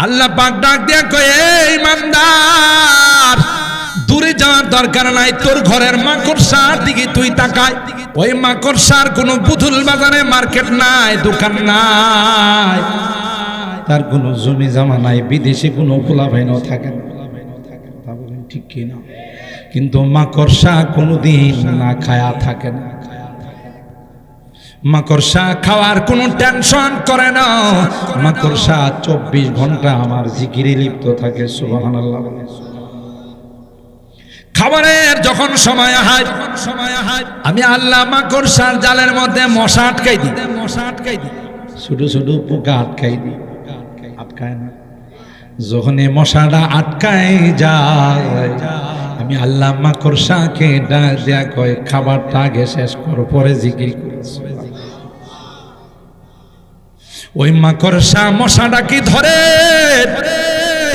আল্লাহ পাক ডাক দিয়া কয়, এই ইমানদার, দূরে যাওয়ার দরকার নাই, তোর ঘরের মাকড়সার দিকে তুই তাকায়। ওই মাকড়সার কোনো পুতুল বাজারে মার্কেট নাই, দোকান নাই, তার কোনো জমি জমা নাই, বিদেশে কোনো পোলাপাইনও থাকে না। তা বলেন ঠিক কিনা? কিন্তু মাকড়সা কোনোদিন না খায়া থাকে না। মাকড়সা খাওয়ার কোনো টেনশন করে না। মাকড়সা 24 ঘন্টা আমার জিকিরে লিপ্ত থাকে। সুবহানাল্লাহ। খাবারের যখন সময় হয়, আমি আল্লাহ মাকড়সার জালের মধ্যে মশা আটকাই দিই, ছোট ছোট পোকা আটকাই দিই। আটকায় না? যখন এই মশাটা আটকায় যায়, আমি আল্লাহ মাকড়সাকে ডাক দেয়া কয়, খাবারটা আগে শেষ করো, পরে জিকির করো। ওই মাকড়সা মশাটাকে ধরে,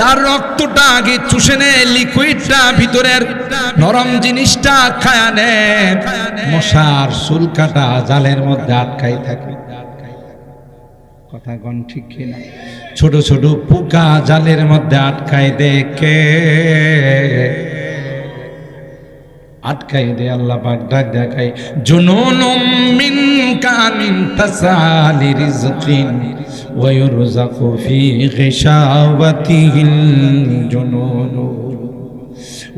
তার রক্তটা আগে চুষে নেয়, লিকুইডটা ভিতরের নরম জিনিসটা খায়া নেয়। মশার চুল কাটা জালের মধ্যে আটকাই থাকে। কথা কোন ঠিক কিনা? ছোট ছোট পোকা জালের মধ্যে আটকাই দেখে, আটকাই দে। আল্লাহ পাক ডাক দেখাই, জুনুনুম মিন কামিন তাসালি রিজকিন ওয়া ইরযাকু ফি গিশাওয়াতিহিল জুনুন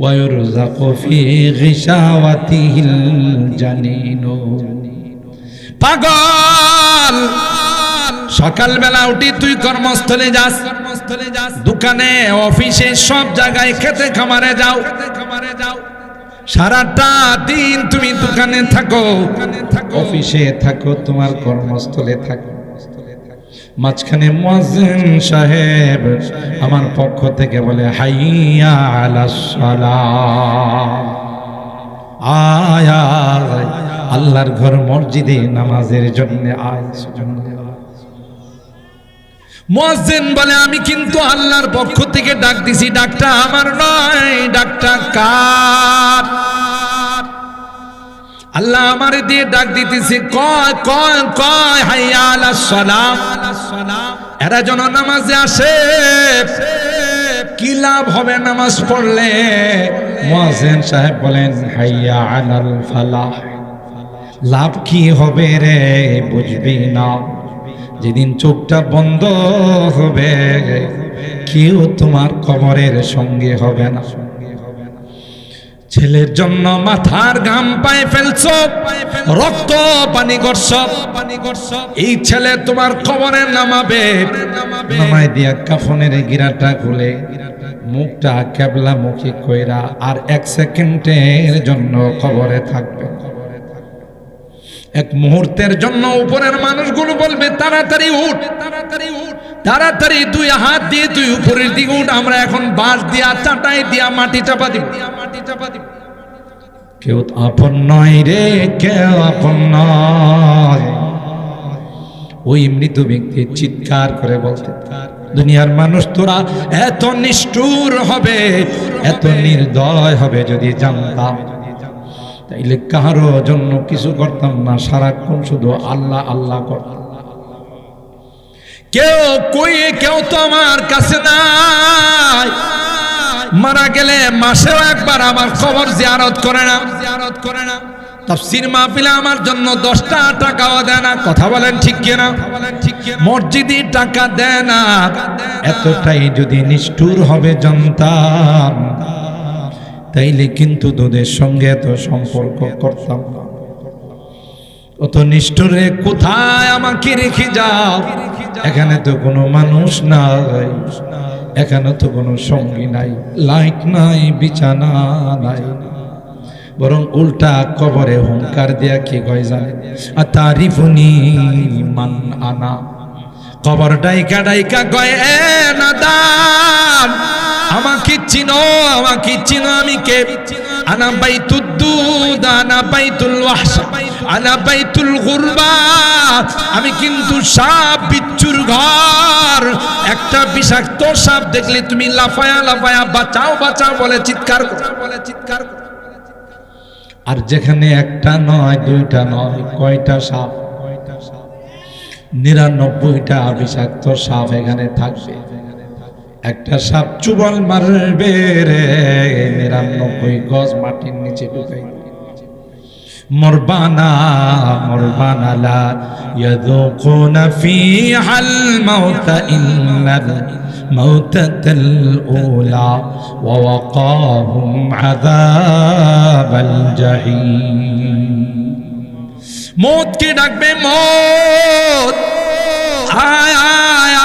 ওয়া ইরযাকু ফি গিশাওয়াতিহিল জানিন। পাগল, সকালবেলা উঠি তুই কর্মস্থলে যাস, দোকানে, অফিসে, সব জায়গায়, খেতে খামারে যাও। সারাটা দিন তুমি দোকানে থাকো, অফিসে থাকো, তোমার কর্মস্থলে থাকো। মাঝখানে মুয়াজ্জিন সাহেব আমার পক্ষ থেকে বলে, হাইয়া আলাস সালাহ, আয় আয়, আল্লাহর ঘর মসজিদে নামাজের জন্য আয়। মুয়াজ্জিন বলে, আমি কিন্তু আল্লাহর পক্ষ থেকে ডাক দিছি, ডাকটা আমার নয়, ডাকটা কার? আল্লাহ আমারে দিয়ে ডাক দিতেছে, কয় কয় কয়, হাইয়া আলাস সালাহ। এরা যেন নামাজে আসে। কি লাভ হবে নামাজ পড়লে? মুয়াজ্জিন সাহেব বলেন, হাইয়া আলাল ফালাহ। লাভ কি হবে রে, বুঝবি না। যেদিন চোখটা বন্ধ হবে, কেউ তোমার কবরের সঙ্গে হবে না। ছেলের জন্য মাথার ঘাম পায়ে ফেলছো, রক্ত পানি করছো, এই ছেলে তোমার কবরে নামাবে, নামাই দিয়া কাফনের গিরাটা খুলে মুখটা কেবলা মুখে কইরা আর 1 সেকেন্ডের জন্য কবরে থাকবে। এক মুহূর্তের জন্য উপরের মানুষগুলো বলবে, তাড়াতাড়ি উঠ, তাড়াতাড়ি উঠ, তাড়াতাড়ি 2 হাত দিয়ে তুই উপরের দিকে উঠ, আমরা এখন বাঁশ দিয়া, চাটাই দিয়া মাটি চাপা দিব। কেউ আপন নয় রে, কেউ আপন নয়। ওই মৃত ব্যক্তি চিৎকার করে বলতে, দুনিয়ার মানুষ তোরা এত নিষ্ঠুর হবে, এত নির্দয় হবে যদি জানতাম, তাইলে কারো জন্য কিছু করতাম না, সারাক্ষণ শুধু আল্লাহ আল্লাহ করতাম। কেউ কই, কেউ তো আমার কাছে নাই, মারা গেলে মাসেও একবার আমার কবর জিয়ারত করে না, তাফসীর মাহফিলে আমার জন্য 10টা টাকাও দেয় না। কথা বলেন ঠিক কিনা? মসজিদে টাকা দেয় না। এতটাই যদি নিষ্ঠুর হবে জানতাম, তাইলে কিন্তু তোদের সঙ্গে এত সম্পর্ক করতাম না। অত নিষ্ঠুরে কোথায় আমাকে রেখে যাও? এখানে তো কোনো মানুষ নাই, এখানে তো কোনো সঙ্গী নাই, লাইট নাই, বিছানা নাই, বরং উল্টা কবরে হুঙ্কার দেয়া কি কয় জানেন? আতারিফুনি মান আনা। কবর ডাইকা ডাইকা কয়, এ নাদান, আমাকে চিনো, আমাকে চিনো, আমি কে? আনা বাইতুদ দুদ, আনা বাইতুল ওয়াহশা, আনা বাইতুল গুরবা। আমি কিন্তু সাপ বিচ্ছুর ঘর। একটা বিষাক্ত সাপ দেখলে তুমি লাফায়া লাফায়া বাঁচাও বাঁচাও বলে চিৎকার করো। আর যেখানে একটা নয়, 2টা নয়, কয়টা সাপ? 99টা বিষাক্ত সাপ এখানে থাকবে। একটা সাপ চুবল মারবে রে 99 গজ মাটির নিচে ঢুকাই মরবানা মরবানা লা ইয়াযুকুনা ফিহাল মাউতা ইল্লাল মাউতাতাল উলা ওয়া ওয়াকাহুম আযাবাল জাহিম মौत কে ডাকবে মौत আয় আয়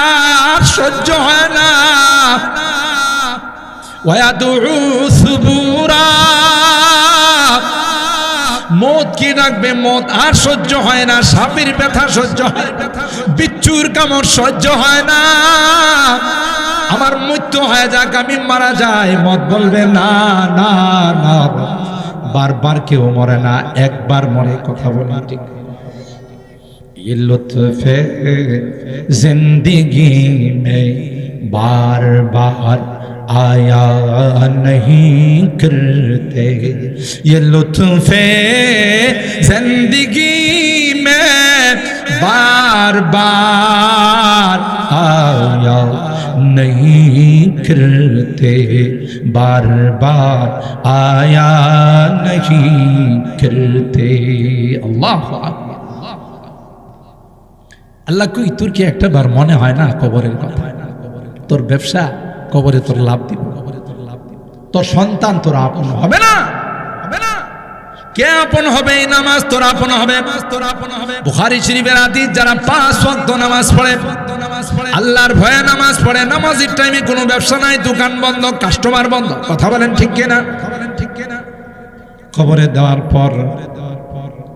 আর সহ্য হয় না ওয়াদউ সুবুরা মौत কি ডাকবে মौत আর সহ্য হয় না সাপের ব্যথা সহ্য হয় না বিচ্ছুর কামড় সহ্য হয় না আমার মৃত্যু হয়ে যাক আমি মারা যাই মौत বলবে না না না বারবার কেউ মরে না একবার মরে কথা বলেন ঠিক ये लुत्फ जिंदगी में बार बार आया नहीं करते ये लुत्फ जिंदगी में बार बार आया नहीं करते बार बार आया नहीं करते अल्लाह আল্লাহ কই তোর কি একটা বার মনে হয় না কবরের কথা তোর ব্যবসা কবরে তোর লাভ দিব তোর সন্তান তোর আপন হবে না কে আপন হবে নামাজ তোর আপন হবে বুখারী শরীফের হাদিস যারা 5 ওয়াক্ত নামাজ পড়ে আল্লাহর ভয়ে নামাজ পড়ে নামাজের টাইমে কোনো ব্যবসা নাই দোকান বন্ধ কাস্টমার বন্ধ কথা বলেন ঠিক কি না কবরে দেওয়ার পর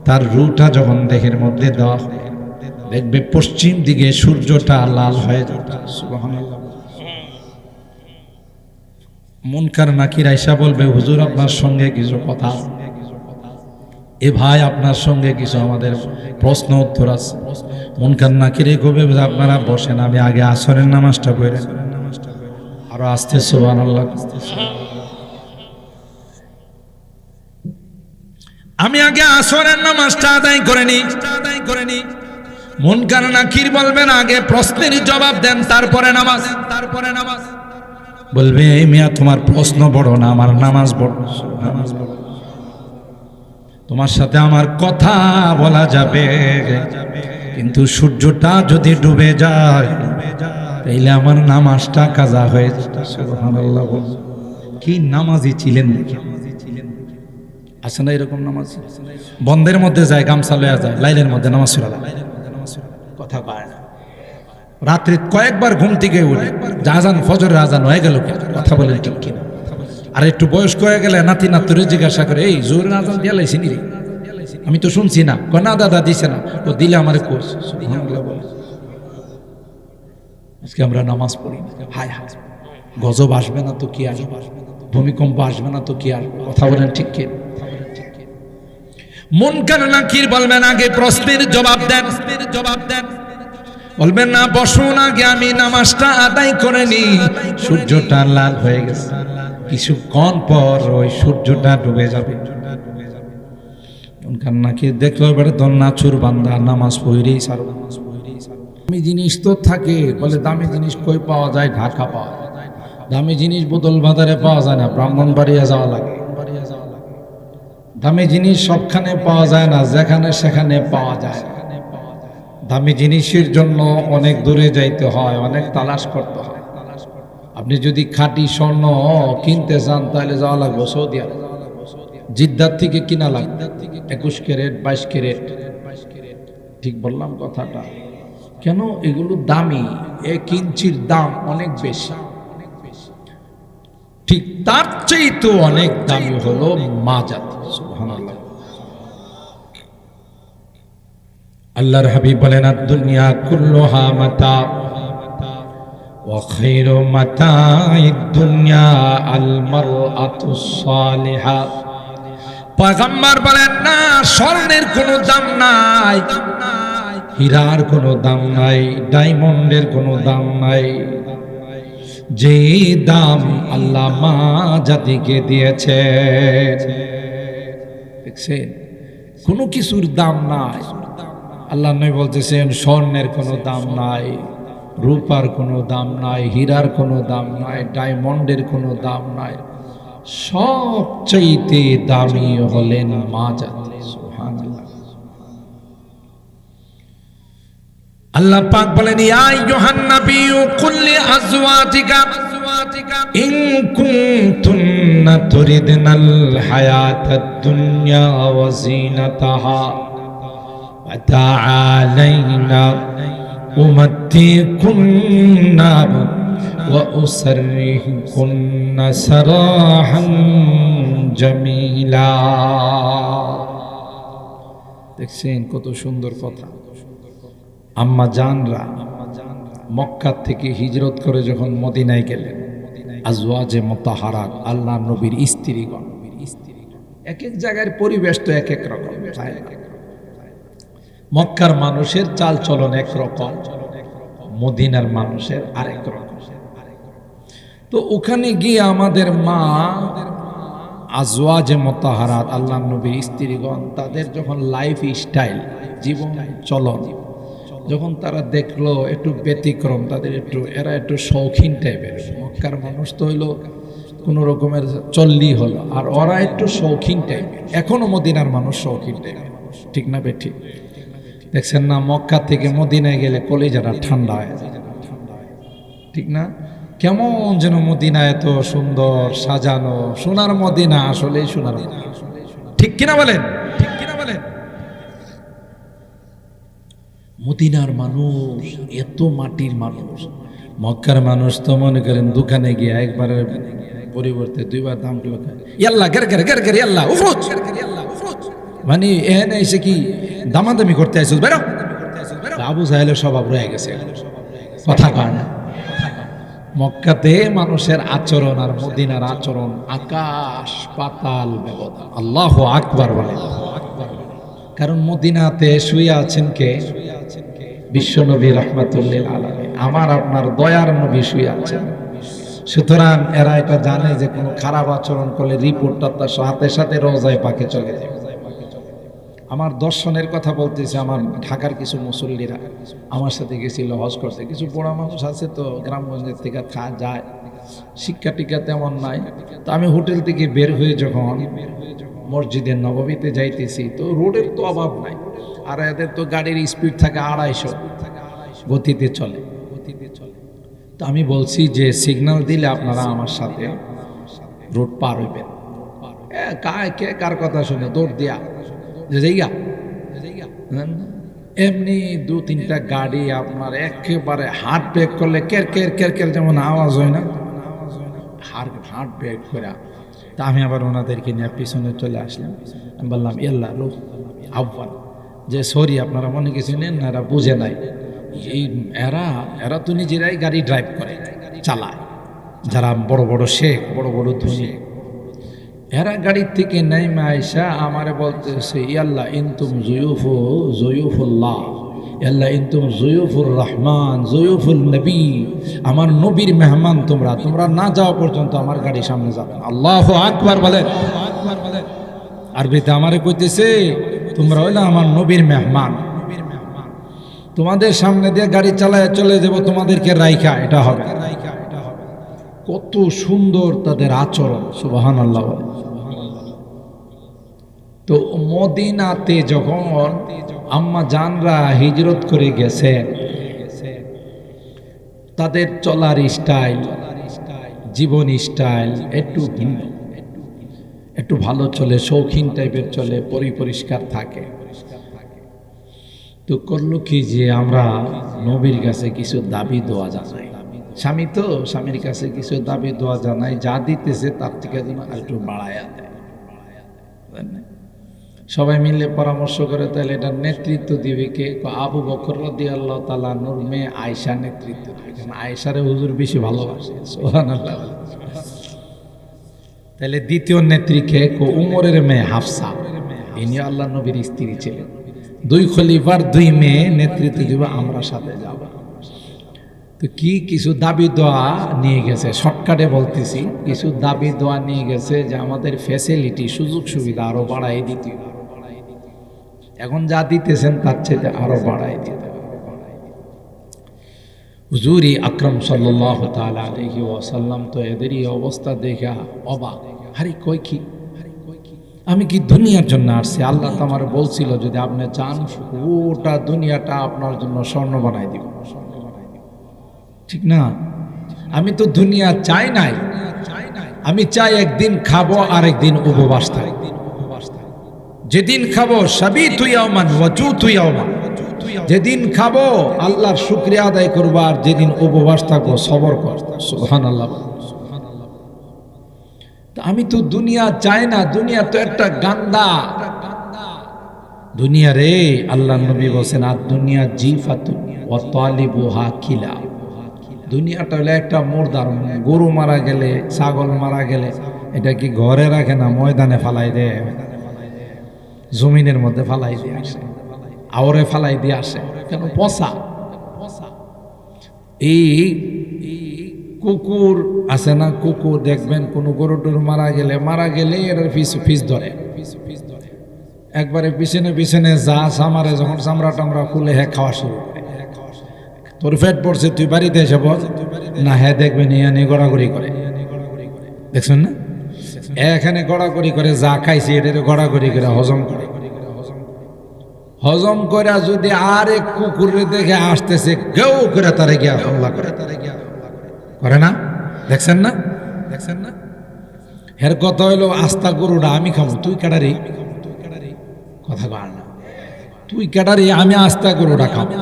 তার রূহটা যখন দেহের মধ্যে দেওয়া দেখবে পশ্চিম দিকে সূর্যটা লাল হয়ে যায় সুবহানাল্লাহ মুনকার নাকির আয়েশা বলবে হুজুর আপনার সঙ্গে কিছু কথা এ ভাই আপনার সঙ্গে কিছু আমাদের প্রশ্ন উত্তর আছে মুনকার নাকিরে কবে আপনারা বসেন আমি আগে আসরের নামাজটা পড়ে আরো আস্তে সুবহানাল্লাহ আমি আগে আসরের নামাজটা আদায় করে নি মুনকার নাকির বলবেন আগে প্রশ্নের জবাব দেন তারপরে নামাজ বলবে এই মিয়া তোমার প্রশ্ন বড় না আমার নামাজ বড় তোমার সাথে আমার কথা বলা যাবে কিন্তু সূর্যটা যদি ডুবে যায় তাইলে আমার নামাজটা কাজা হয়ে যাবে সুবহানাল্লাহ কি নামাজি ছিলেন আছে না এরকম নামাজ বন্ধের মধ্যে যায় গামছা লয়া যায় লাইলের মধ্যে নামাজ পড়া কথা কয় না রাত্রি কয়েকবার ঘুম থেকে উঠে আজান ফজরের আজান হয়ে গেল কথা বলে ঠিক কিনা আর একটু বয়স্ক হয়ে গেলে নাতি নাতুরে জিজ্ঞাসা করে এই জোরের আজান দিয়ে লাইছি নি রে আমি তো শুনছি না কয় না দাদা দিছে না ও দিলে আমার কোর্স আজকে আমরা নামাজ পড়ি হায় হায় গজব আসবে না তো কি আসবে ভূমিকম্প আসবে না তো কি আসবে কথা বলেন ঠিক কি মুনকার নাকির বলবেন আগে প্রশ্নের জবাব দেন বলবেন না বসুন আগে আমি নামাজটা আদায় করে নি সূর্যটা লাল হয়ে গেছে কিছুক্ষণ পর ওই সূর্যটা ডুবে যাবে মুনকার নাকির দেখলো এবারে তো নাচুর বান্দা নামাজ পড়েই সারো দামি জিনিস তো থাকে বলে দামি জিনিস কই পাওয়া যায় ঢাকা পাওয়া যায় দামি জিনিস বোতল বাজারে পাওয়া যায় না ব্রাহ্মণবাড়িয়া যাওয়া লাগে দামি জিনিস সবখানে পাওয়া যায় না যেখানে সেখানে পাওয়া যায় দামি জিনিসের জন্য অনেক দূরে যাইতে হয় অনেক তালাশ করতে হয় আপনি যদি খাঁটি স্বর্ণ কিনতে চান তাহলে যাওয়া লাগবে সৌদি আরব জিদ্দার থেকে কিনা লাগবে 21 ক্যারেট 22 ক্যারেট ঠিক বললাম কথাটা কেন এগুলো দামি 1 ইঞ্চির দাম অনেক বেশি ঠিক তার চেয়ে তো অনেক দামি হলো মাজাত সুবহানাল্লাহ আল্লাহর হাবিব বলেন দুনিয়া কুল্লুহা মাতা ওয়া খায়রু মাতা'id দুনিয়া আল মারআতুস সালিহা পয়গম্বর বলেন না স্বর্ণের কোনো দাম নাই হীরার কোনো দাম নাই ডায়মন্ডের কোনো দাম নাই যে দাম আল্লাহ মা জাতিকে দিয়েছে দেখছেন কোনো কিছুর দাম নাই আল্লাহ নবী বলতেছেন স্বর্ণের কোনো দাম নাই রূপার কোনো দাম নাই, হীরার কোনো দাম নাই, ডায়মন্ডের কোনো দাম নাই, সবচাইতে দামি হলেন মা জাতি। সুবহানাল্লাহ। আল্লাহ পাক বলেন, ইয়া আইয়ুহান নাবিয়্যু কুল লিআজওয়াজিকা ইন কুনতুন্না তুরিদনাল হায়াতাদ দুনিয়া ওয়া যিনাতাহা ফাতাআলাইনা উমাত্তিকুন্না ওয়া উসাররিহুকুন্না সারাহান জামিলা। দেখছেন কত সুন্দর কথা। আম্মা জানরা মক্কা থেকে হিজরত করে যখন মদিনায় গেলেন, আজওয়াজে মুতাহারাত আল্লাহ নবীর স্ত্রীগণ, এক এক জায়গার পরিবেশ তো এক এক রকম। মক্কার মানুষের চাল চলন এক রকম, মদিনার মানুষের আরেক রকম। তো ওখানে গিয়ে আমাদের মা আজওয়াজে মুতাহারাত আল্লাহ নবীর স্ত্রীগণ তাদের যখন লাইফ স্টাইল, জীবন চলন যখন তারা দেখলো একটু ব্যতিক্রম, তাদের এরা একটু শৌখিন টাইপের। মক্কার মানুষ তো হইলো কোনো রকমের চল্লি হলো, আর ওরা একটু শৌখিন টাইপের। এখনো মদিনার মানুষ শৌখিন টাইপের, ঠিক না বে ঠিক? দেখছেন না, মক্কা থেকে মদিনায় গেলে কলিজাটা ঠান্ডা হয়ে যায়, ঠিক না? কেমন যেন মদিনা এত সুন্দর সাজানো, সোনার মদিনা, আসলেই সোনার মদিনা, ঠিক কিনা বলেন? ঠিক কিনা বলেন? মদিনার মানুষ এত মাটির মানুষ। মক্কার মানুষ তো মনে করেন দোকানে গিয়ে একবারের পরিবর্তে দুইবার দাম গুলো ইয়াল্লাহ গের গের গের গের ইয়াল্লাহ উফরুজ, মানে এখানে এসে কি দামাদামি করতে আইছিস বেরো। আবু জাহেলের স্বভাব রয়ে গেছে, কথা কয় না। মক্কাতে মানুষের আচরণ আর মদিনার আচরণ আকাশ পাতাল ব্যবধান। আল্লাহু আকবার বলে। কারণ মদিনাতে শুয়ে আছেন কে? বিশ্বনবী রাহমাতুল্লিল আলামিন, আমার আপনার দয়ার নবী শুয়ে আছেন। সুতরাং এরা এটা জানে যে কোনো খারাপ আচরণ করলে রিপোর্টটা তার সাথে সাথে রওজায়ে পাকে চলে যাবে। আমার দর্শনের কথা বলতেছে, আমার ঢাকার কিছু মুসল্লিরা আমার সাথে গেছিল হজ করতে। কিছু বড় মানুষ আছে তো গ্রামগঞ্জের থেকে যায়, শিক্ষা টিকা তেমন নাই। তো আমি হোটেল থেকে বের হয়ে যখন মসজিদের নববীতে যাইতেছি, তো রোডের তো অভাব নাই, আর এদের তো গাড়ির স্পিড থাকে 250 গতিতে চলে। তো আমি বলছি যে সিগন্যাল দিলে আপনারা আমার সাথে রোড পার হইবেন। কে কার কথা শুনে দৌড় দিয়া এমনি 2-3টা গাড়ি আপনার একেবারে হার্ট ব্রেক করলে কের কের কের কের যেমন আওয়াজ হয় না, হার্ট ব্রেক করে। তা আমি আবার ওনাদেরকে নিয়ে পিছনে চলে আসলাম। আমি বললাম ইয়াল্লাহ লোক আহ্বান যে সরি, আপনারা মনে কিছু নেন না, এরা বুঝে নাই। এই এরা তো নিজেরাই গাড়ি ড্রাইভ করে চালায়, যারা বড় বড় শেখ, বড় বড় ধনী, এরা গাড়ির থেকে নাইমা আইসা আমারে বলতেছে ইয়াল্লাহ ইনতুম জয়ুফুল্লাহ, ইয়াল্লাহ ইনতুম জয়ুফুর রহমান, জয়ুফুল নবী, আমার নবীর মেহমান তোমরা, তোমরা না যাওয়া পর্যন্ত আমার গাড়ি সামনে যাবে। আল্লাহু আকবার বলেন। আরবিতে আমারে কইতেছে তোমরা হইলে আমার নবীর মেহমান, তোমাদের সামনে দিয়ে গাড়ি চালায় চলে যাব, তোমাদেরকে রাইখা এটা হবে। কত সুন্দর তাদের আচরণ, সুবহানাল্লাহ। তো মদিনাতে যখন আম্মা জানরা হিজরত করে গেছে, তাদের চলার স্টাইল, জীবন স্টাইল একটু ভিন্ন, একটু ভালো চলে, শৌখিন টাইপের চলে, পরিষ্কার থাকে। তো করলো কি যে আমরা নবীর কাছে কিছু দাবি দোয়া জানাই। স্বামী তো স্বামীর কাছে কিছু দাবি দোয়া জানাই, যা দিতেছে তার থেকে যেন আর একটু বাড়ায়া দেয়। সবাই মিলে পরামর্শ করে, তাহলে এটা নেতৃত্ব দিবে কে? আবু বকর রাদিয়াল্লাহু তাআলা নূর মেয়ে আয়েশা নেতৃত্ব দিবে, কারণ আয়েশারে হুজুর বেশি ভালোবাসে। সুবহানাল্লাহ। তাহলে দ্বিতীয় নেত্রী কে? উমরের মেয়ে হাফসা, ইনি আল্লাহ নবীর স্ত্রী ছিলেন। 2 খলিফার 2 মেয়ে নেতৃত্ব দিবে, আমরা সাথে যাব। তো কি কিছু দাবি দোয়া নিয়ে গেছে, শর্টকাটে বলতেছি, কিছু দাবি দোয়া নিয়ে গেছে যে আমাদের ফ্যাসিলিটি, সুযোগ সুবিধা আরো বাড়াই দিতে, এখন যা দিতেছেন তার চেয়ে আরো বাড়াই দিতে। হুজুরি আকরাম সাল্লাল্লাহু তাআলা আলাইহি ওয়াসাল্লাম তো এদেরই অবস্থা দেখা অবাক। আরে কই কি, আমি কি দুনিয়ার জন্য আসছি? আল্লাহ তো আমার বলছিল যদি আপনি চান গোটা দুনিয়াটা আপনার জন্য স্বর্ণ বানাই দিব, ঠিক না? আমি তো দুনিয়া চাই নাই, আমি চাই একদিন খাবো আর একদিন উপবাস থাকবো। যেদিন খাবো সাবিতু ইয়াওমান ওয়াজুতু ইয়াওমান, যেদিন খাবো আল্লাহর শুকরিয়া আদায় করবো, আর যেদিন উপবাস থাকবো সবর করব। সুবহানাল্লাহ। আমি তো দুনিয়া চাই না, দুনিয়া তো একটা গান্দা দুনিয়া রে। আল্লাহ নবী বলেন আর দুনিয়া জিফাতুন ওয়া তালিবুহা কিলা। দুনিয়াটা হলো একটা মুর্দার, গরু মারা গেলে ছাগল মারা গেলে এটা কি ঘরে রাখে না, ময়দানে ফালাই দেয়, জমিনের মধ্যে ফালাই দিয়ে আসে, আওরে ফালাই দিয়ে আসে। কেন? পচা। এই কুকুর আছে না, কুকুর দেখবেন কোন গরু টরু মারা গেলে এটার ফিস ধরে, একবারে পিছনে পিছনে যা সামারে, যখন চামড়া টামড়া খুলে হ্যাঁ খাওয়া শুরু করে। তোর পেট পড়ছে তুই বাড়িতে এসে বল না, হ্যাঁ দেখবেন এখানে গড়াগড়ি করে, দেখছেন না? এখানে গড়াগড়ি করে, যা খাইছে এটা গড়াগড়ি করে হজম করে। হজম করে যদি আরেক কুকুরে দেখে আসতেছে, কেউ করে তারে গিয়া হামলা করে না, দেখছেন না? এর কথা হইলো আস্তা গরুটা আমি খাবো, তুই কেডারি? কথা কর না, তুই কেডারি? আমি আস্তা গরুটা খাবো,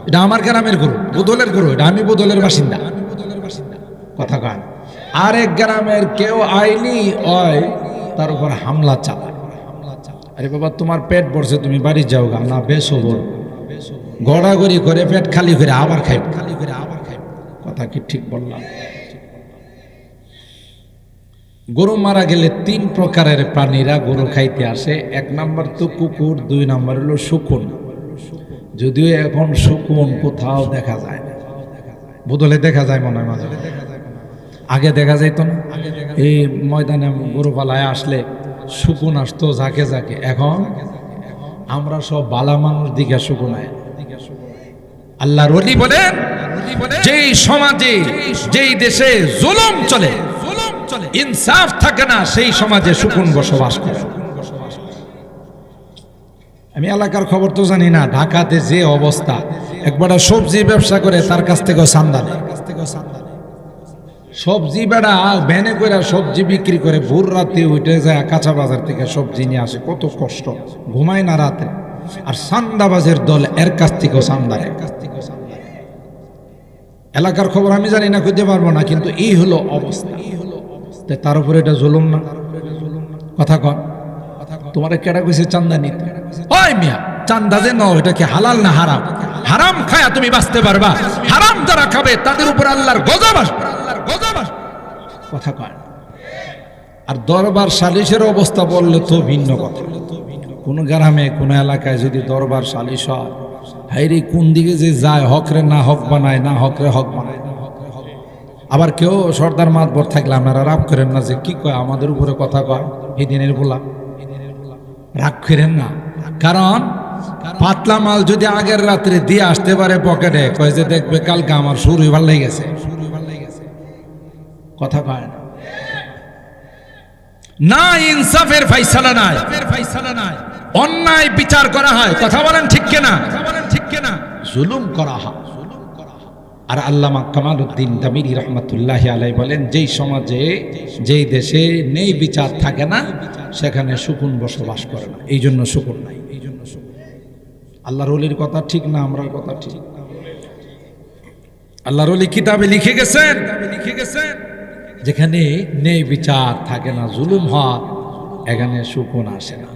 এটা আমার গ্রামের গরু, বোদলের গরু, এটা আমি বোদলের বাসিন্দা। কথা কর। আরেক গ্রামের কেউ আইলি ওই তার উপর হামলা চালায়। আরে বাবা তোমার পেট ভরছে, তুমি বাড়ি যাও গা না, বেশ হবো গড়াগড়ি করে পেট খালি করে আবার খাইব। কথা কি ঠিক বললাম? গরু মারা গেলে তিন প্রকারের প্রাণীরা গরু খাইতে আসে। এক নাম্বার তো কুকুর, দুই নাম্বার হলো শকুন। যদিও এখন শকুন কোথাও দেখা যায় না, বদলে দেখা যায় মনে হয় মাঝে, আগে দেখা যাইতো না। এই ময়দানে গরু পালায় আসলে শকুন আসতো ঝাঁকে ঝাঁকে। এখন আমরা সব বালা মানুষ দিকে শকুন আয়। আল্লাহর ওলি বলেন, যেই সমাজে যেই দেশে জুলুম চলে, ইনসাফ থাকে না, সেই সমাজে শকুন বসবাস করে। আমি এলাকার খবর তো জানি না, ঢাকাতে যে অবস্থা, একবার সবজি ব্যবসা করে তার কাছ থেকে চাঁদা নেয়। সবজি বেড়া ভ্যানে করে সবজি বিক্রি করে, ভোর রাতে উঠে যায় কাঁচা বাজার থেকে সবজি নিয়ে আসে, কত কষ্ট, ঘুমায় না রাতে। আর চান্দাবাজের দল এর কাছ থেকেও চান্দা নেয়। এলাকার খবর আমি জানি না, খুঁজতে পারবো না, কিন্তু এই হলো অবস্থা। তার উপরে এটা জুলুম না? কথা কন। তোমার কেডা কইছে চান্দা নিতে? ওই মিয়া, চান্দা যে নাও, এটা কি হালাল না হারাম? হারাম খায়া তুমি বাঁচতে পারবা? হারাম যারা খাবে তাদের উপর আল্লাহর গজব আসবে। কথা কয়। আর দরবার সালিশের অবস্থা বললে তো ভিন্ন কথা। কোন গ্রামে কোন এলাকায় যদি দরবার সালিশ হয়, হাইরে কোন দিকে যে যায়, হকরে না হক বানায়, না হকরে হক বানায়। আবার কেউ সর্দার মাতবর থাকলে আপনারা রাগ করেন না, যে কি কয় আমাদের উপরে কথা কয়, এই দিনের বলা রাগ করেন না। কারণ পাতলা মাল যদি আগের রাত্রে দিয়ে আসতে পারে পকেটে, কয় যে দেখবে কালকে আমার শুরুই ভাল লেগে গেছে। কথা কয় না, ইনসাফের ফাইসালা নাই, অন্যায় বিচার করা হয়। কথা বলেন ঠিক কিনা? জুলুম করা হয়। আর আল্লামা কামালউদ্দিন দামিরি রাহমাতুল্লাহি আলাইহি বলেন, যেই সমাজে যেই দেশে নেই বিচার থাকে না, সেখানে শকুন বসবাস করে না। এই জন্য শকুন নাই। আল্লাহর ওলির কথা ঠিক না, আমরার কথা ঠিক? আল্লাহর ওলি কিতাবে লিখে গেছেন, যেখানে নেই বিচার থাকে না, জুলুম হয়, এখানে শকুন আসে না।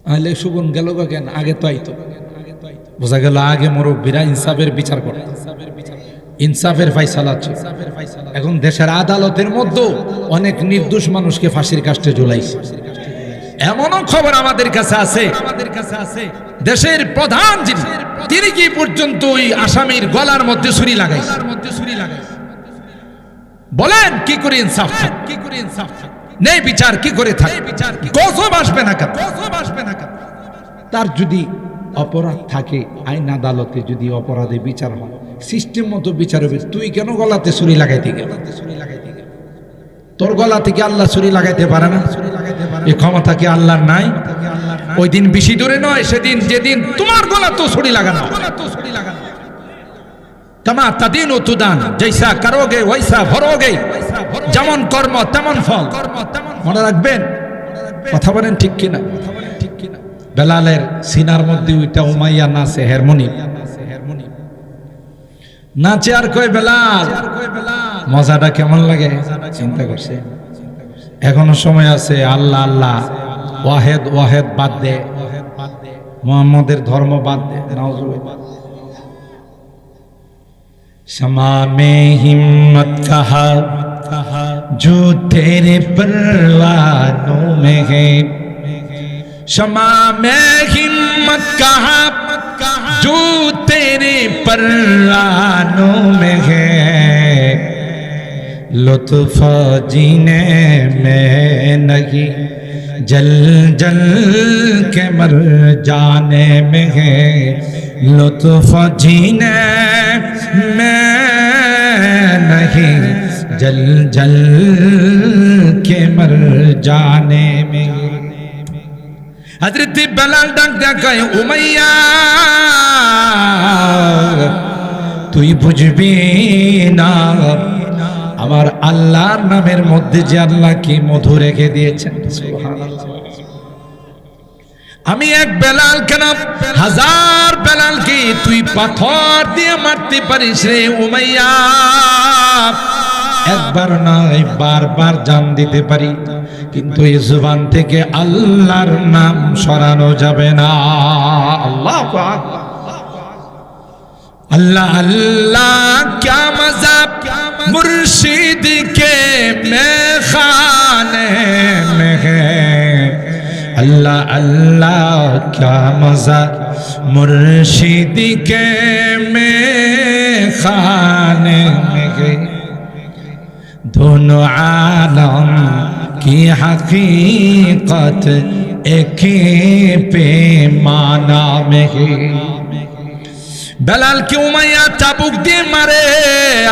তাহলে শকুন গেল কেন? আগে তো আইতো। বোঝা গেল আগে মুরব্বীরা ইনসাফের বিচার করে, ইনসাফের ফাইসালা ছিল। এখন দেশের আদালতের মধ্যে অনেক নির্দোষ মানুষকে ফাঁসির কাস্টে ঝুলাইছে। এমনও খবর আমাদের কাছে আছে, দেশের প্রধান যিনি, তিনি কি পর্যন্ত ওই আসামির গলার মধ্যে ছুরি লাগাইছে। বলেন কি করে ইনসাফ থাকে? নেই বিচার কি করে থাকে? গজব আসবে না কেন? তার যদি অপরাধ থাকে, আইন আদালতে যদি অপরাধে বিচার হয়, সিস্টেম মতো বিচার হবে। তুই কেন গলাতে ছুরি লাগাইতে গেল? তোর গলা থেকে আল্লাহ ছুরি লাগাইতে পারে না? এই ক্ষমতা কি আল্লাহর নাই? ওই দিন বেশি দূরে নয়, সেদিন যেদিন তোমার গলা তো ছুরি লাগানো। তামা তাদিন ও তুদান, জৈসা করোগে ওইসা ভরোগে, যেমন কর্ম তেমন ফল। মনে রাখবেন, কথা বলেন ঠিক কিনা? বেলালের সিনার মধ্যে ওইটা উমাইয়া নাচে, হারমোনিয়াম নাচে, আর কয় বেলাল মজাটা কেমন লাগে চিন্তা করছে। এখনো সময় আছে। আল্লাহ আল্লাহ ওয়াহেদ ওয়াহেদ বাদ দে, মুহাম্মদের ধর্ম বাদ দে। নাউজুবিল্লাহ। शमा में हिम्मत कहा जो तेरे परवानों में है, शमा में हिम्मत कहा जो तेरे परवानों में है, लुत्फ जीने में नहीं जल जल के मर जाने में है, लुत्फ जीने में नहीं जल जल के मर जाने में। हजरत बेलाल डाक दे कहे उमैया তুই বুঝবি না আমার আল্লাহর নামের মধ্যে যে আল্লাহ কি মধু রেখে দিয়েছেন। সুবহানাল্লাহ। আমি এক বেলাল কেন হাজার বেলাল কি তুই পাথর দিয়ে মারতে পারিস রে উমাইয়া? একবার নয় বারবার জান দিতে পারি, কিন্তু এই জবান থেকে আল্লাহর নাম সরানো যাবে না। আল্লাহু আকবার। अल्लाह अल्लाह क्या मजा मुर्शिद के मैं खाने में है, अल्लाह अल्लाह क्या मजा मुर्शिद के मैं खाने में है, दोनों आलम की हकीकत एक पैमाना में है। বেলাল কি উমাইয়া চাবুক দিয়ে মারে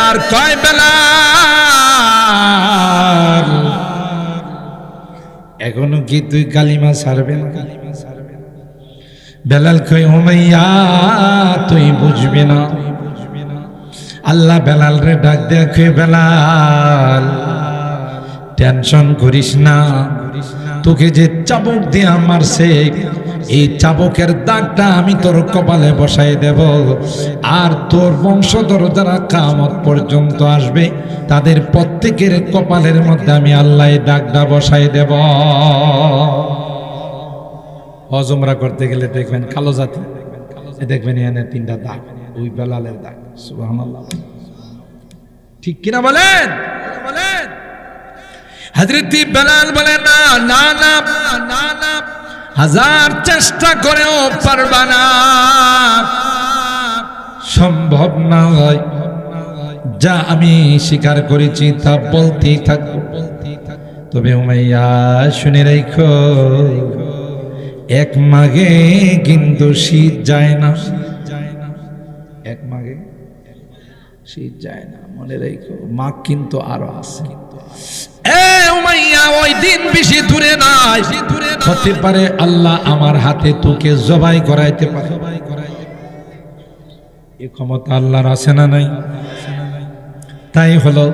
আর কয় বেলাল এখনো কি তুই কালিমা ছাড়বে না? বেলাল কয় উমাইয়া তুই বুঝবি না। আল্লাহ বেলাল রে ডাক দিয়ে কয় বেলাল টেনশন করিস না, তোকে যে চাবুক দিয়ে মারছে এই চাবুকের দাগটা আমি তোর কপালে বসাই দেব, আর তোর বংশধর যারা কিয়ামত পর্যন্ত আসবে তাদের প্রত্যেকের কপালের মধ্যে আমি আল্লাহ এই দাগটা বসাই দেব। হজ উমরা করতে গেলে দেখবেন কালো জাতি, দেখবেন এখানে তিনটা দাগ, ওই বেলালের দাগ। সুবহানাল্লাহ। ঠিক কিনা বলেন? হযরত বেলাল বলে না না না না না, হাজার চেষ্টা করেও পারবা না, সম্ভব নয়। যা আমি স্বীকার করেছি তা বলতেই থাকবো। তবে উমাইয়া শুনে রাখো, এক মাঘে কিন্তু শীত যায় না, এক মাঘে শীত যায় না, মনে রাখো। মাঘ কিন্তু আরো আছে। ওই দিন বেশি দূরে নাই, হতে পারে আল্লাহ আমার হাতে তোকে জবাই করাইতে পারে। এই ক্ষমতা আল্লাহর আছে না নাই? তাই হলো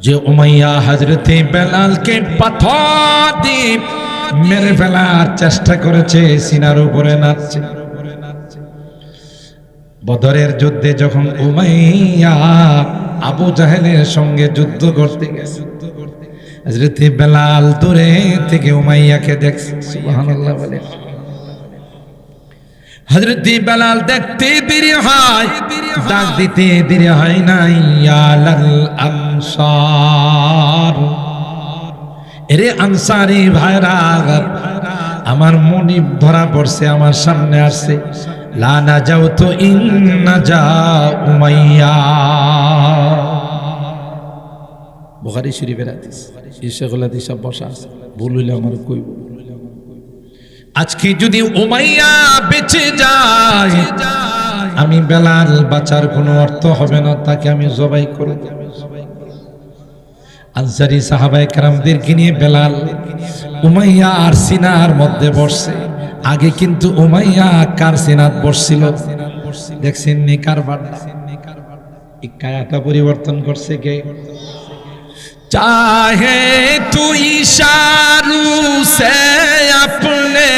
যে উমাইয়া হযরতে বেলালকে পাথর দিয়ে মেরে ফেলার চেষ্টা করেছে, সিনার উপরে নাচছে। বদরের যুদ্ধে যখন উমাইয়া আবু জাহেলের সঙ্গে যুদ্ধ করতে গেছে, হযরত বেলাল দূরে থেকে উমাইয়াকে দেখছে। সুবহানাল্লাহ বলে। হযরত বেলাল দেখতে দেরি হয়, ডাক দিতে দেরি হয় না, ইয়ালাল আনসার, এরে আনসারি ভাইরা, আমার মনিব ধরা পড়ছে, আমার সামনে আসছে। লা নাজাউতু ইন নাজা উমাইয়া। বুখারী শরীফের হাদিস। ইশাকুল হাদিস সব বসা আছে, ভুল হইলে আমার কইব। আজকে যদি উমাইয়া বেঁচে যায় আমি বেলাল বাঁচার কোনো অর্থ হবে না, তাকে আমি জবাই করে দেব। আনসারী সাহাবায়ে কেরামদেরকে নিয়ে বেলাল উমাইয়া আর সিনার মধ্যে বসছে। আগে কিন্তু উমাইয়া কার সিনাত বসছিল দেখছেন নি? কারবারটা এই কায়াটা পরিবর্তন করছে কে? চাহে তু ইশারু সে আপনে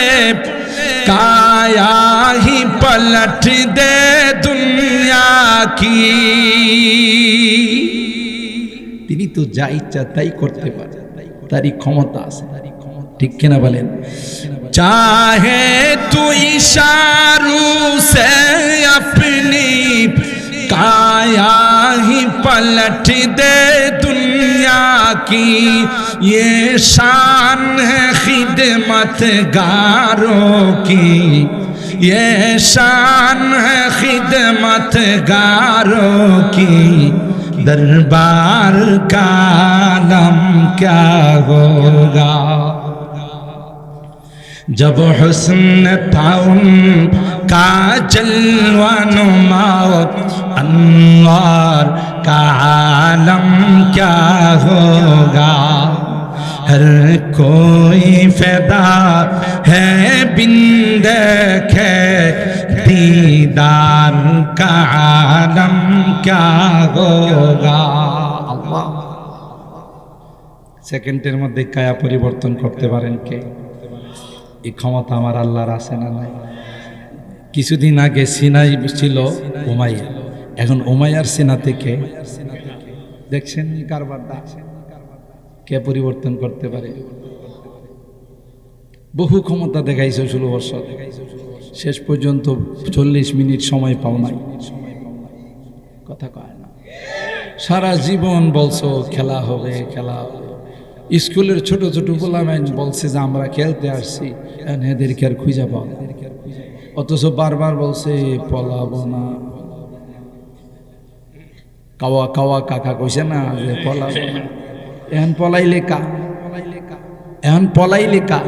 কায়া হি পলট দে দুনিয়া কি। তিনি তো যা ইচ্ছা তাই করতে পারেন, তারই ক্ষমতা আছে, ঠিক কিনা বলেন? চাহে তু ইশারু সে আপনি কায়া হি পলট দে দুনিয়া কি। ये शान है खिदमतगारों की, ये शान है खिदमतगारों की। दरबार का नाम क्या होगा जब हुस्न था उनका जलवा नुमा, अनवार का आलम क्या होगा। हर कोई फैदा है बिन देखे दीदार का आलम क्या होगा। अल्लाह সেকেন্ডের মধ্যে কায়া পরিবর্তন করতে পারেন কে? এই ক্ষমতা আমার আল্লাহর আছে না নাই? কিছুদিন আগে সিনাই ছিল উমাইয়া, এখন উমাইয়ার সিনা থেকে দেখছেন কারবারটা কে পরিবর্তন করতে পারে? বহু ক্ষমতা দেখাইছো 16 বছর, শেষ পর্যন্ত 40 মিনিট সময় পাও নাই, কথা কয় না। সারা জীবন বলছো খেলা হবে খেলা হবে, স্কুলের ছোট ছোট গোলামাইন বলছে যে আমরা খেলতে আসছি, এদেরকে আর খুঁজে পাও না। অথচ বারবার বলছে পলাবো না। কাওয়া কাওয়া কাকা কইছে না যে পলাবো না। এখন পলাইলে কা, এখন পলাইলে কা,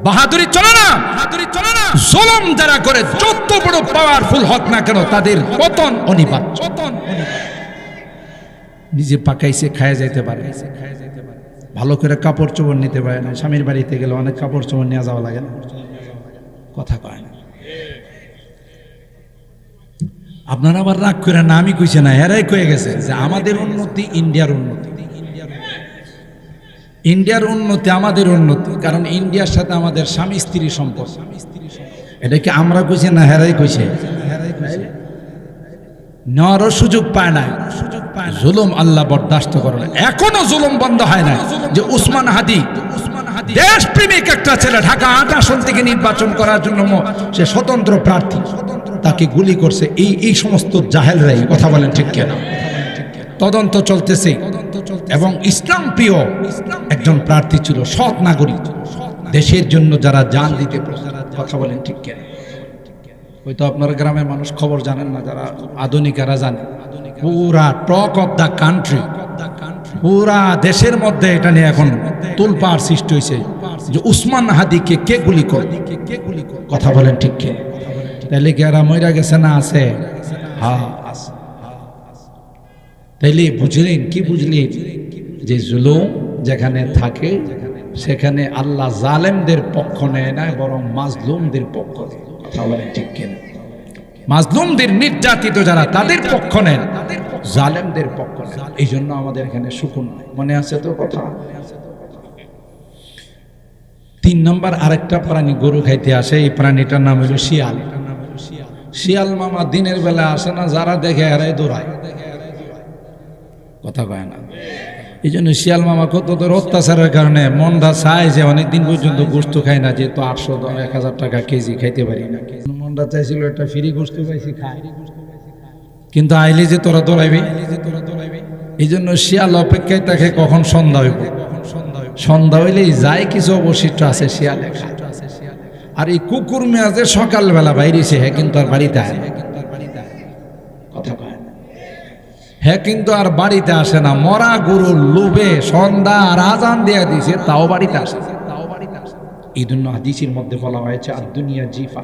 বাহাদুরি চলে না, বাহাদুরি চলে না। জুলুম যারা করে যত বড় পাওয়ারফুল হোক না কেন তাদের পতন অনিবার্য। নিজে পাকাইছে খায়া যাইতে পারে, ভালো করে কাপড় চোপড় নিতে পারে না। স্বামীর বাড়িতে গেলে অনেক কাপড় চোপড় নিয়ে যাওয়া লাগে না, কথা কয় না। আপনারা আবার রাগ করে না, আমি কইছি না, এরাই কয়ে গেছে যে আমাদের উন্নতি ইন্ডিয়ার উন্নতি, ইন্ডিয়ার উন্নতি আমাদের উন্নতি। কারণ ইন্ডিয়ার সাথে আমাদের স্বামী স্ত্রী সম্পর্ক। এটা কি আমরা কইছি না হেরাই কইছে? নেওয়ারও সুযোগ পায় না, জুলুম আল্লাহ বরদাস্ত করে না। এখনো জুলুম বন্ধ হয় না। যে উসমান হাদি দেশপ্রেমিক একটা ছেলে, ঢাকা ৮ আসন থেকে নির্বাচন করার জন্য সে স্বতন্ত্র প্রার্থী, তাকে গুলি করছে এই সমস্ত জাহেলরাই, কথা বলেন ঠিক কিনা? তদন্ত চলতেছে এবং ইসলাম প্রিয় একজন প্রার্থী ছিল, সৎ নাগরিক, দেশের জন্য যারা জান দিতে প্রস্তুত, কথা বলেন ঠিক কিনা? হয়তো আপনার গ্রামের মানুষ খবর জানেন না, যারা আধুনিকেরা জানে। পুরা টক অফ দ্য কান্ট্রি, পুরা দেশের মধ্যে এটা নিয়ে এখন তোলপাড় সৃষ্টি হয়েছে যে উসমান হাদিকে কে গুলি করে, কথা বলেন ঠিক কিনা? তাইলে কি এরা মইরা গেছে না আছে? হ্যাঁ আছে। তাইলে বুঝলেন কি? বুঝলেন যে জুলুম যেখানে থাকে সেখানে আল্লাহ জালেমদের পক্ষ নেয় না, বরং মাজলুমদের পক্ষ নেয়, কথা বলেন ঠিক কিনা? মাজলুমদের, নির্যাতিত যারা, তাদের পক্ষ নেন, জালেমদের পক্ষ নেন। এই জন্য আমাদের এখানে সুকুন নাই। মনে আছে তো কথা? 3 নম্বর আরেকটা প্রাণী গরু খাইতে আসে, এই প্রাণীটার নাম হলো শিয়াল। শিয়াল মামা দিনের বেলা আসে না, যারা দেখে এরাই দৌড়ায়, কথা কয় না। এই জন্য শিয়াল মামা কত তোর অত্যাচারের কারণে মনটা চায় যে অনেকদিন পর্যন্ত গোস্ত খায় না, যেহেতু 800-1000 টাকা কেজি খাইতে পারি না। মনটা চাইছিল একটা ফ্রি গোস্ত পাইছি খাই, কিন্তু আইলে যে তোরা দৌড়াইবি, এই জন্য শিয়াল অপেক্ষায় থাকে কখন সন্ধ্যা হইব। সন্ধ্যা হইলেই যায় কিছু অবশিষ্ট আছে শিয়ালে খায়। আর এই কুকুর মেয়াজে সকালবেলা বাইরেছে, হ্যাঁ কিন্তু আর বাড়িতে আসে না, কথা কয় না। হ্যাঁ কিন্তু আর বাড়িতে আসে না, মরা গরুর লোভে সন্ধ্যা আর আজান দেয়া দিয়েছে, তাও বাড়িতে আসে। এই জন্য হাদিসের মধ্যে বলা হয়েছে আর দুনিয়া জিফা,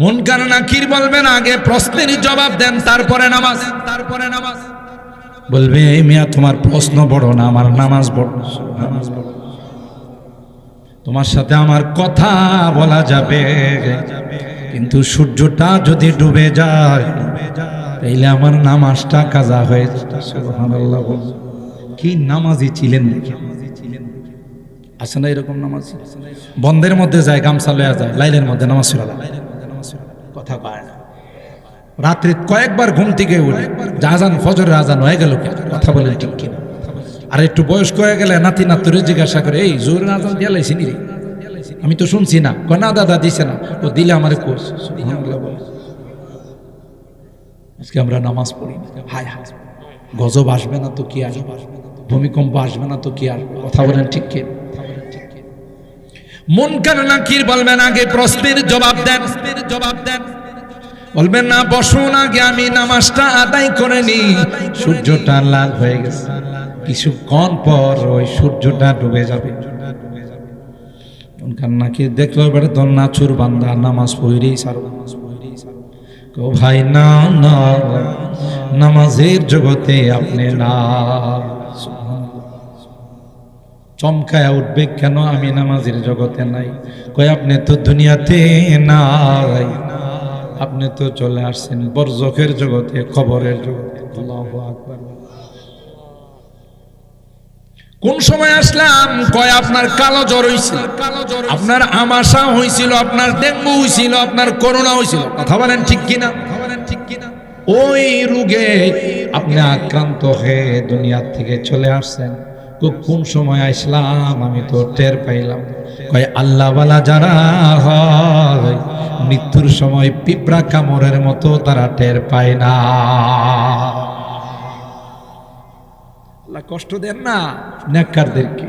মুনকার নাকির বলবেন আগে প্রশ্নের জবাব দেন, তারপরে নামাজ। বলবে এই মিয়া তোমার প্রশ্ন বড় না আমার নামাজ বড়। তোমার সাথে আমার কথা বলা যাবে, কিন্তু সূর্যটা যদি ডুবে যায় তাইলে আমার নামাজটা কাজা হয়ে যাবে। সুবহানাল্লাহ। কি নামাজি ছিলেন দেখি, আছে না এরকম নামাজ? বন্ধের মধ্যে যায় গামছা লয়া যায়, লাইলের মধ্যে নামাজ পড়া, কথা কয় না। রাত্রে কয়েকবার ঘুম থেকে উঠে আজান, ফজরের আজান হয়ে গেল, কথা বলেন ঠিক কিনা? আর একটু বয়স্ক হয়ে গেলে নাতি নাতুরে জিজ্ঞাসা করে, এই জোরের আজান দিয়ে লাইছি নি রে? আমি তো শুনছি না। না দাদা দিছে না, ও দিলে আমার কোর্স। আজকে আমরা নামাজ পড়ি না। হায় হায়, গজব আসবে না তো কি আসবে, ভূমিকম্প আসবে না তো কি আসবে, কথা বলেন ঠিক কিনা? মুনকার নাকির বলবেন আগে প্রশ্নের জবাব দেন। বলবেন না বসুন আগে আমি নামাজটা আদায় করে নি। সূর্যটা লাল হয়ে গেছে, কিছুক্ষণ পর ওই সূর্যটা ডুবে যাবে। মুনকার নাকির দেখলো এবারে তো নাচুর বান্দা নামাজ পড়েই সারো। কো ভাই না না, নামাজের জগতে আপনি না। চমকায় উঠবে, কেন আমি নামাজের জগতে নাই? কই আপনি তো দুনিয়াতে নাই, আপনি তো চলে আসছেন বরজখের জগতে, কবরের জগতে। আল্লাহু আকবার। কোন সময় আসলাম? কয় আপনার কালো জ্বর হইছিল, আপনার আমাশা হইছিল, আপনার ডেঙ্গু হইছিল, আপনার করোনা হইছিল, কথা বলেন ঠিক কিনা? ওই রোগে আপনি আক্রান্ত হয়ে দুনিয়ার থেকে চলে আসছেন। কোন সময় আসলাম আমি তো টের পাইলাম। কয় আল্লাহওয়ালা যারা হয় মৃত্যুর সময় পিঁপড়া কামড়ের মতো তারা টের পায় না। আল্লাহ কষ্ট দেন না নেককারদেরকে।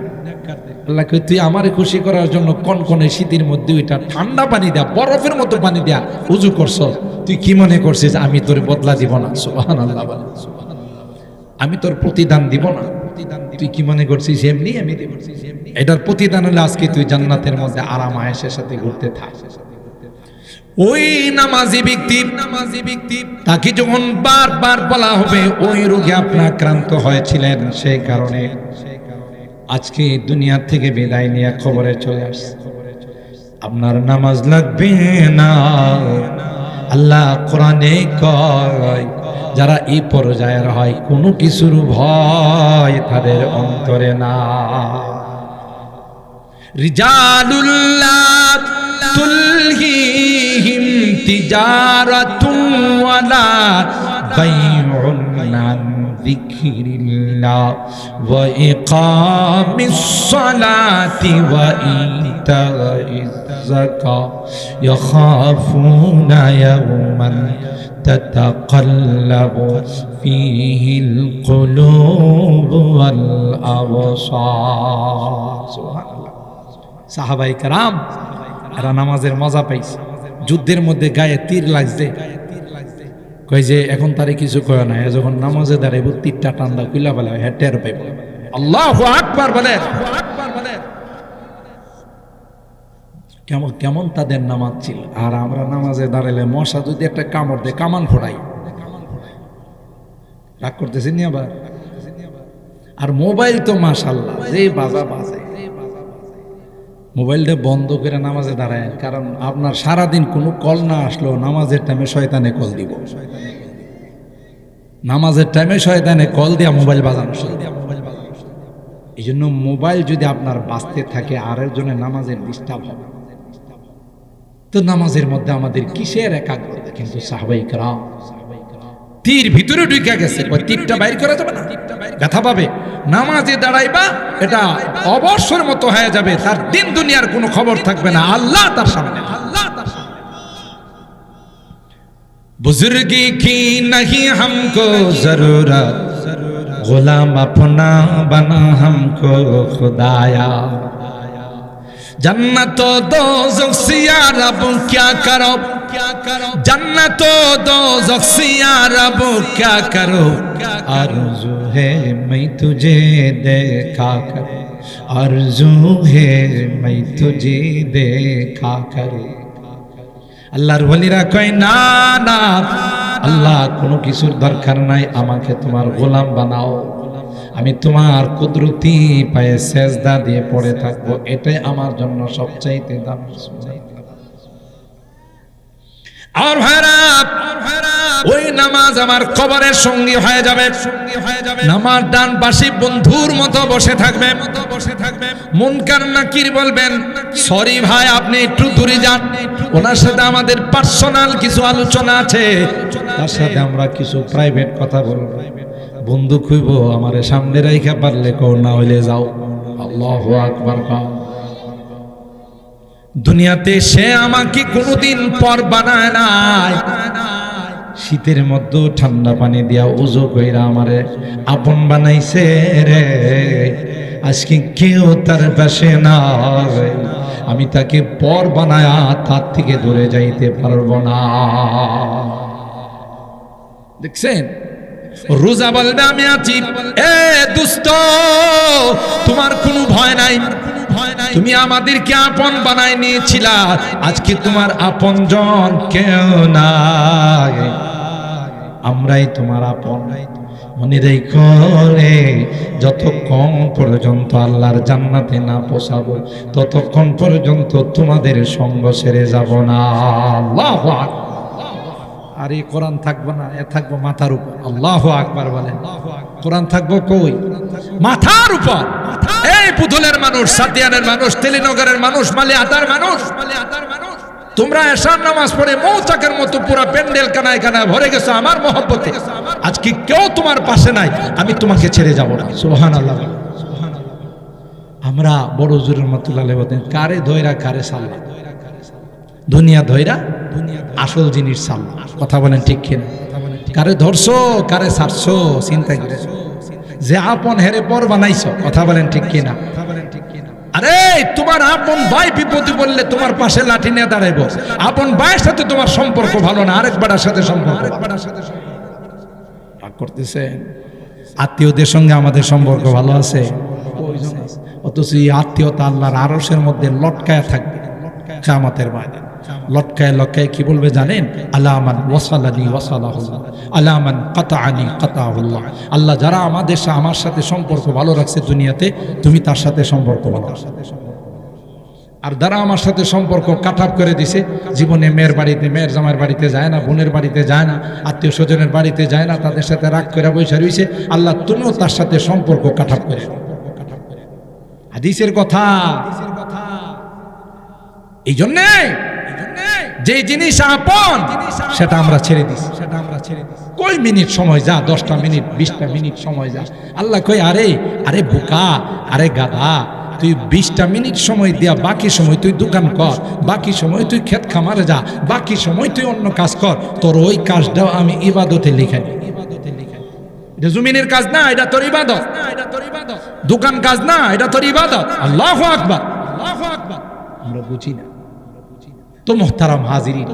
আল্লাহ কই তুই আমারে খুশি করার জন্য কনকনে শীতের মধ্যে ওইটা ঠান্ডা পানি দেয়া, বরফের মতো পানি দেয়া উজু করছ, তুই কি মনে করছিস আমি তোর বদলা দিব না? সুবহানাল্লাহ। আমি তোর প্রতিদান দিব না, তুই কি মনে করছিস এমনি আমি দিব? এটার প্রতিদান হলে আজকে তুই জান্নাতের মধ্যে আরাম আয়েশের সাথে ঘুরতে থাক। ওই নামাজি ব্যক্তি তাকে যখন বারবার বলা হবে ওই রোগে আপনি আক্রান্ত হয়েছিলেন, সেই কারণে আজকে দুনিয়া থেকে বিদায় নিয়ে খবরে চলে আসছে, আপনার নামাজ লাগবে না। আল্লাহ কোরআনে কয় যারা এই পর্যায়ের হয় কোনো কিছুর ভয় তাদের অন্তরে না। রিজালুল্লাহ তুলহিহিম তিজারাতুন ওয়ালা বাইউন আন যিকরিল্লাহ ওয়া ইকামিস সালাতি ওয়া ইতাইজ যাকাত ইয়াখাফুনা ইয়াওমান তাতাকাল্লাবু ফীহিল কুলুব ওয়াল আবসার। সুবহানাল্লাহ। সাহাবাই কারাম এরা নামাজের মজা পাইছে। যুদ্ধের মধ্যে গায়ে তীর লাগছে, কই যে এখন তারে কিছু কয় না, যখন নামাজে দাঁড়াইব তীরটা টান্দা কুইলা ফেলা হয়, টের পাইব। আল্লাহু আকবার বলেন। কেমন কেমন তাদের নামাজ ছিল। আর আমরা নামাজে দাঁড়াইলে মশা যদি একটা কামড় দেয় কামান ফোড়াই, রাগ করতেছি নি আবার। আর মোবাইল তো মাশাআল্লাহ যে বাজে, মোবাইলটা বন্ধ করে নামাজে দাঁড়ায়, কারণ আপনার সারাদিন কোনো কল না আসলো নামাজের টাইমে শয়তানে কল দিব। নামাজের টাইমে শয়তানে কল দিয়া মোবাইল বাজানো, এই জন্য মোবাইল যদি আপনার বাঁচতে থাকে আর একজনের নামাজের ডিস্টার্ব হবে, তো নামাজের মধ্যে আমাদের কিসের একাগ্রতা? কিন্তু সাহাবায়ে কেরাম তীর ভিতরে ঢুকে গেছে, তীরটা বাইর করা যাবে না, ব্যথা পাবে। নামাজে দাঁড়াইবা এটা অবসর মতো হয়ে যাবে, তার দিন দুনিয়ার কোনো খবর থাকবে না, আল্লাহ তার সামনে। বুজুর্গি কি नहीं हमको जरूरत, गुलाम अपना बना हमको खुदाया। जन्नत दोज़ख से या रब क्या करो, जन्नत दोज़ख से या रब क्या करो, आरज़ू है मैं तुझे देखा करूं, आरज़ू है मैं तुझे देखा करूं। আল্লাহর ওলিরা কয় না না, আল্লাহ কোনো কিছুর দরকার নাই, আমাকে তোমার গোলাম বানাও, আমি তোমার কুদরতি পায়ে সেজদা দিয়ে পড়ে থাকবো, এটাই আমার জন্য সবচাইতে দামি। আর ভাইরা, ওই নামাজ আমার কবরের সঙ্গী হয়ে যাবে। নামাজ ডান পাশে বন্ধুর মতো বসে থাকবে। মুনকার নাকির বলবেন, সরি ভাই আপনি একটু দূরে যান, ওনার সাথে আমাদের পার্সোনাল কিছু আলোচনা আছে, তার সাথে আমরা কিছু প্রাইভেট কথা বলবো। বন্ধু খুইব আমারে সামনে রাইখা পারলে কও, না হইলে যাও। আল্লাহু আকবার। দুনিয়াতে সে আমাকে কোনোদিন পর বানায় নাই। শীতের মধ্যে ঠান্ডা পানি দিয়া উজু কইরা আমারে আপন বানাইছে রে। আজকে কেউ তার পাশে নাই, আমি তাকে পর বানায়া তার থেকে দূরে যাইতে পারবো না। দেখছেন, রোজা বলবে আমি আছি, এ দুষ্ট তোমার কোনো ভয় নাই, তুমি আমাদেরকে আপন বানায় নিয়েছিলা, আজকে তোমার আপন জন কেউ নাই, আমরাই তোমার আপন। মনে রেখো রে, যতক্ষণ পর্যন্ত আল্লাহর জান্নাতে না পৌঁছাবো ততক্ষণ পর্যন্ত তোমাদের সঙ্গ ছেড়ে যাব না। আল্লাহু আকবার। আর এই কোরআন থাকবো না, এ থাকবো মাথার উপর। আল্লাহু আকবার বলেন। কোরআন থাকবো কই? মাথার উপর। এই পুতুলের মানুষ, সাদিয়ানের মানুষ, তেলিনগরের মানুষ, মালিয়াতার মানুষ, তোমরা এশার নামাজ পড়ে মৌচাকের মতো পুরো প্যান্ডেল কানায় কানায় ভরে গেছো আমার মহব্বতে, আজকে কেউ তোমার পাশে নাই, আমি তোমাকে ছেড়ে যাব না। সুবহানাল্লাহ। আমরা বড় হুজুর রহমাতুল্লাহ বলেন, কারে ধইরা কারে সাল্লা, দুনিয়া ধইরা আসল জিনিস সাল্লা। কথা বলেন ঠিক কিনা? কারে ধরছো কারে ছাড়ছো চিন্তা করে, যে আপন হেরে পর বানাইছো। কথা বলেন ঠিক কিনা? আরে তোমার আপন ভাই বিপদে বললে তোমার পাশে লাঠি নিয়ে দাঁড়াইবো, আপন ভাইয়ের সাথে তোমার সম্পর্ক ভালো না, আরেক বাড়ার সাথে সম্পর্ক করতেছে। আত্মীয়দের সঙ্গে আমাদের সম্পর্ক ভালো আছে, অথচ এই আত্মীয়তা আল্লাহর আরশের মধ্যে লটকায়া থাকবে কিয়ামতের ময়দানে। লটকায় লটকায় কি বলবে জানেন? আলামান ওয়াসালানি ওয়াসালাহুল্লাহ, আলামান কাতাআনি কাতাহুল্লাহ। আল্লাহ যারা আমার সাথে সম্পর্ক ভালো রাখছে দুনিয়াতে, তুমি তার সাথে সম্পর্ক ভালো রাখো। আর যারা আমার সাথে সম্পর্ক কাটাপ করে দিছে, জীবনে মেয়ের বাড়িতে, মেয়ের জামাইয়ের বাড়িতে যায় না, বোনের বাড়িতে যায় না, আত্মীয় স্বজনের বাড়িতে যায় না, তাদের সাথে রাগ করে বসে রইছে, আল্লাহ তুমিও তার সাথে সম্পর্ক কাটাপ করে। হাদিসের কথা। এই জন্যে যে জিনিস আপন সেটা আমরা ছেড়ে দিছি। কই মিনিট সময় যা, 10টা মিনিট 20টা মিনিট সময় যা, আল্লাহ কই আরে আরে বোকা, আরে গাধা, তুই 20টা মিনিট সময় দিয়া বাকি সময় তুই দোকান কর, বাকি সময় তুই ক্ষেত খামারে যা, বাকি সময় তুই অন্য কাজ কর, তোর ওই কাজটাও আমি ইবাদতে লিখে দিই। এটা জমিনের কাজ না, এটা তোর ইবাদত। দোকান কাজ না, এটা তোর ইবাদত। আল্লাহু আকবার। আমরা বুঝি না তো মোহতারাম হাজিরিন।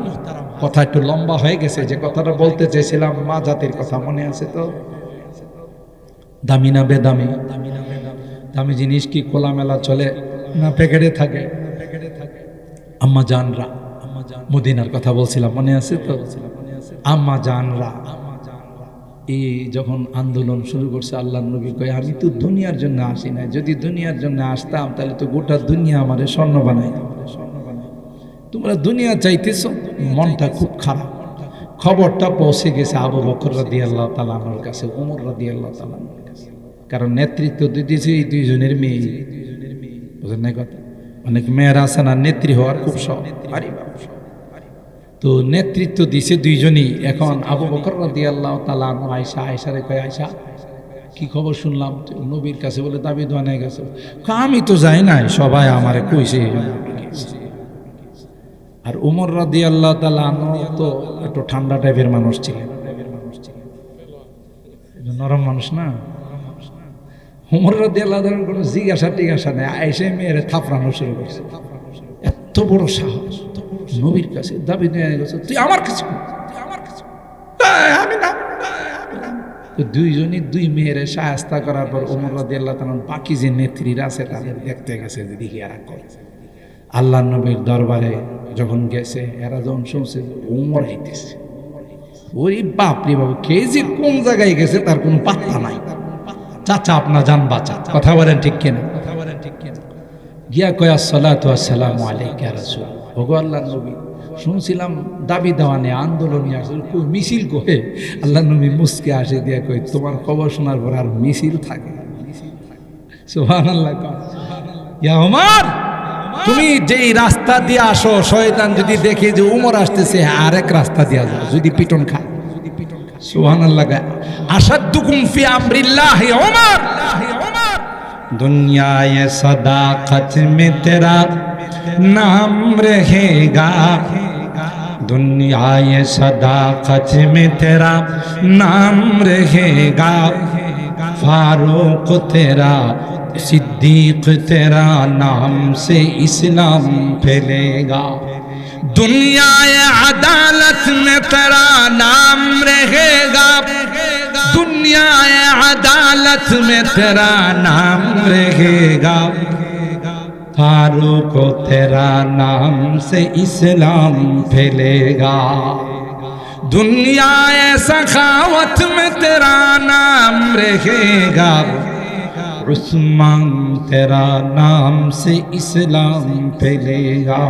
কথা একটু লম্বা হয়ে গেছে, যে কথাটা বলতে চেয়েছিলাম মা জাতির কথা মনে আছে তো? দামি না বেদামি? দামি জিনিস কি খোলামেলা চলে না প্যাকেটে থাকে? আম্মা জানরা, মদিনার কথা বলছিলাম মনে আছে তো? আম্মা জানরা এই যখন আন্দোলন শুরু করছে, আল্লাহ নবী কয় আমি তো দুনিয়ার জন্য আসি না, যদি দুনিয়ার জন্য আসতাম তাহলে তো গোটা দুনিয়া আমারে স্বর্ণ বানাই। তোমরা দুনিয়া চাইতেছ, মনটা খুব খারাপ। খবরটা পৌঁছে গেছে আবু বকর রাদিয়াল্লাহু তাআলা আনহুর কাছে, ওমর রাদিয়াল্লাহু তাআলা আনহুর কাছে, কারণ নেতৃত্ব দিতেছে এই দুইজনের মেয়ে। বুঝেন না কথা? অনেক মেয়েরা আছে না, নেত্রী হওয়ার খুব শখ, তো নেতৃত্ব দিছে দুইজনই। এখন আবু বকর রাদিয়াল্লাহু তাআলা আনহু আয়েশারে কয়, আয়েশা কি খবর শুনলাম নবীর কাছে বলে দাবি দোয়ানে গেছে? আমি তো যাই নাই, সবাই আমারে কইছে। আর ওমর রাদিয়াল্লাহু তাআলা আনহু তো একটু ঠান্ডা টাইপের মানুষ ছিলেন, নরম মানুষ না। ওমর রাদিয়াল্লাহু তাআলা কোনো জিজ্ঞাসা নেই, আয়েশা মেয়েরে থাপড়ানো শুরু করছে। এত বড় সাহস, নবীর কাছে দাবি নিয়ে গেছে, তুই আমার কাছে, আমি না। তো দুইজনই দুই মেয়েরে শায়েস্তা করার পর ওমর রাদিয়াল্লাহু তাআলা বাকি যে নেত্রীরা আছে তাদের দেখতে গেছে, দিকে আর করে আল্লাহ নবীর দরবারে যখন গেছে, এরা যখন শুনছে ওমর আইতেছে, ওই বাপরে বাবু, কে যে কোন জায়গায় গেছে তার কোনো পাত্তা নাই। চাচা আপনার জান বাঁচা, কথা বলেন ঠিক কিনা? গিয়া কয় আসসালাতু ওয়াসসালামু আলাইকা ইয়া রাসূল। ওগো আল্লাহর নবী, শুনছিলাম দাবি দেওয়ানে আন্দোলনে আসলে কই মিছিল কহে। আল্লাহর নবী মুসকে আসে দিয়া কই, তোমার খবর শোনার পর আর মিছিল থাকে? সুবহানাল্লাহ। ইয়া ওমর, তুমি যেই রাস্তা দিয়ে আসো, শয়তান যদি দেখে যে উমর আসতেছে, আরেক রাস্তা দিয়া যাও, যদি পিটন খায়। সুবহানাল্লাহ। আশাদ্দুকুম ফি আমরিল্লাহি ওমর। दुनिया ये सदाकत में तेरा नाम रहेगा, दुनिया ये सदाकत में तेरा नाम रहेगा, फारूक तेरा सिद्दीक तेरा नाम से इस्लाम फैलेगा, दुनिया ये अदालत में तेरा नाम रहेगा, दुनिया ये अदालत में तेरा नाम रहेगा, फारूक तेरा नाम से इस्लाम फैलेगा, दुनिया ये सखावत में तेरा नाम रहेगा, उस्मान तेरा नाम से इस्लाम फैलेगा,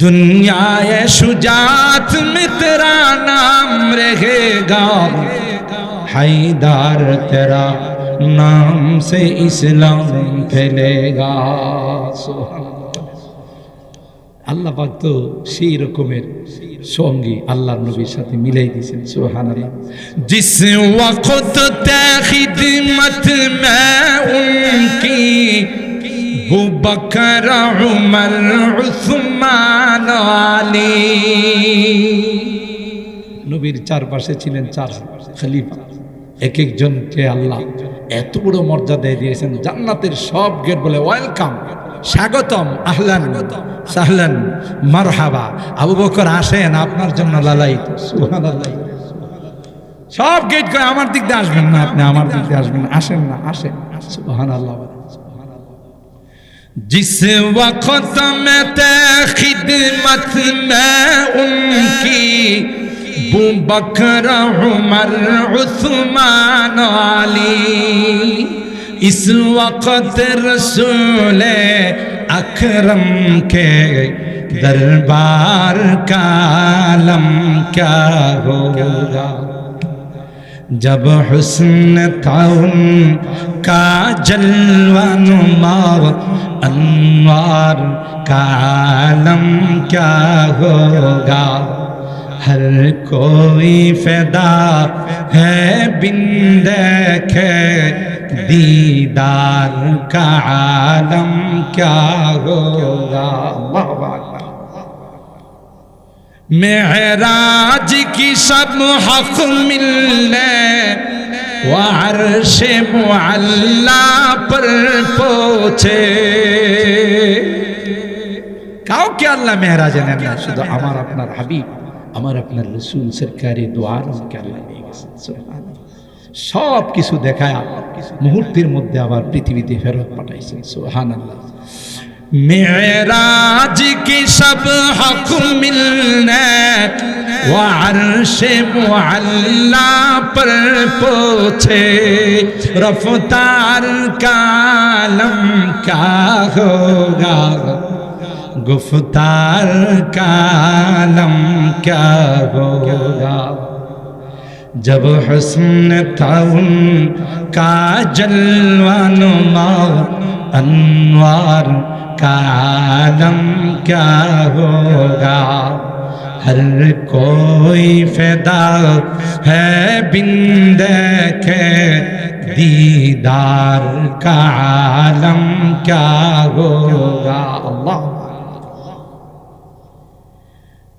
दुनिया ये शुजात में तेरा नाम रहेगा, हैदर तेरा नाम से इस्लाम फैलेगा। আল্লাহ পাক তো সেই রকমের সঙ্গী আল্লাহর নবীর সাথে মিলাই দিয়েছেন। সুবহানাল্লাহ। जिस वक्त ते खिदमत में उनकी वो बकर उमर उस्मान आली, নবীর চারপাশে ছিলেন চার খলিফা, এক একজনকে আল্লাহ এত বড় মর্যাদা দিয়েছেন। জান্নাতের সব গেট বলে ওয়েলকাম, স্বাগতম, আহলান সাহলান মারহাবা, আবু বকর আসেন, আপনার জন্য লালায়িত। সুবহানাল্লাহ। সব গেট করে আমার দিক দিয়ে আসবেন না, আপনি আমার দিক দিয়ে আসবেন, আসেন না, আসেন। সুবহানাল্লাহ। जिस वक्त में ते खिदमत में उनकी बू बकर उमर उस्मान आली, इस वक्त रसूल अकरम के दरबार का आलम क्या होगा, जब हुस्न था उनका जलवा नुमा, अनवार का आलम क्या होगा, हर कोई फिदा है बिन देखे दीदार का आलम क्या होगा। मेहराज की सब हक मिलने व अर्श मुअल्ला पर पहुँचे, কাউকে আল্লাহ মেহরাজে নেন না, শুধু আমার আপনার হাবিব, আমার আপনার রসুল সরকারি দো আলমকে আল্লাহ নিয়ে গেছেন। সুবহানাল্লাহ। সব কিছু দেখায় মুহূর্তের মধ্যে আবার পৃথিবীতে ফেরত পাঠাইছেন। সুবহানাল্লাহ। मेराज की सब हक मिलने व अर्श मुअल्ला पर पहुँचे, रफ्तार का आलम क्या होगा, गुफ्तार का आलम क्या होगा, जब हुस्न था उनका जलवा नुमा, अनवार का आलम क्या होगा, हर कोई फिदा है बिन देखे दीदार का आलम क्या होगा। अल्लाह।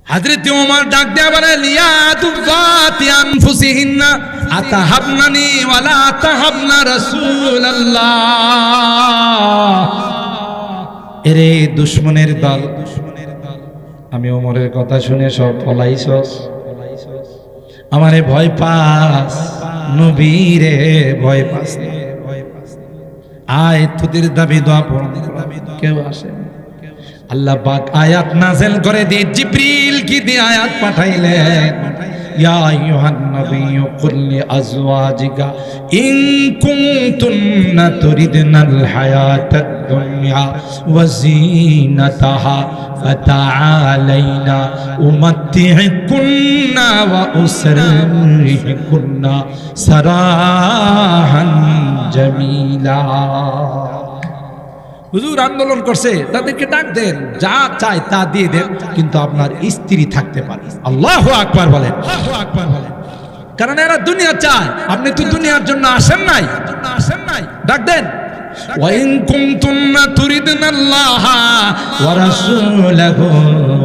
हजरत उमर डाक दिया बरे लिया तुफाति अनफुसिहिन्ना अतहबनानी वला तहबना रसूल अल्लाह। এরে দুশমনের দল, আমি ওমরের কথা শুনে সব পলাইছস, আমারে ভয় পাস, নবীরে ভয় পাস। আয়াতের দাবি দোয়া পূরণ করা কেউ আসে না। আল্লাহ পাক আয়াত নাযিল করে দিয়ে জিবরিল কি দিয়ে আয়াত পাঠাইলেন, ইয়া আইয়ুহান নাবিয়্যু কুল লিআজওয়াজিকা ইন কুনতুন্না তুরিদনাল হায়াতাদ দুনিয়া ওয়া যিনাতাহা ফাতাআলাইনা উমাত্তি'কুন্না ওয়া উসরিহুকুন্না সারাহান জামিলা। হুজুর আন্দোলন করছে, তাদেরকে ডাক দেন, যা চায় তা দিয়ে দেন, কিন্তু আপনার স্ত্রী থাকতে পারে। আল্লাহু আকবার বলেন, আল্লাহু আকবার বলেন। কারণ এরা দুনিয়া চায়, আপনি তো দুনিয়ার জন্য আসেন নাই, ডাক দেন। ওয়াইন কুনতুন্না তুরিদনাল্লাহা ওয়া রাসূলাহু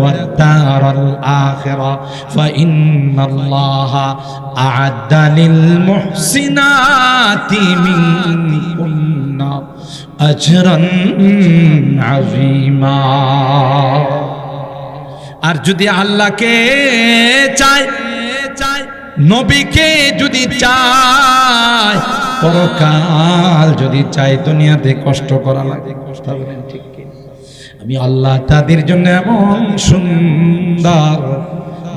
ওয়াদ দারাল আখিরা ফাইন্নাল্লাহা আ'আদ্দা লিল মুহসিনাতি মিনকুন্না আজরান আযীমা। আর যদি আল্লাহকে চায়, নবীকে যদি চায়, পরকাল যদি চাই, দুনিয়াতে কষ্ট করা লাগে, কথা বলেন ঠিক কি? আমি আল্লাহ তাদের জন্য এমন সুন্দর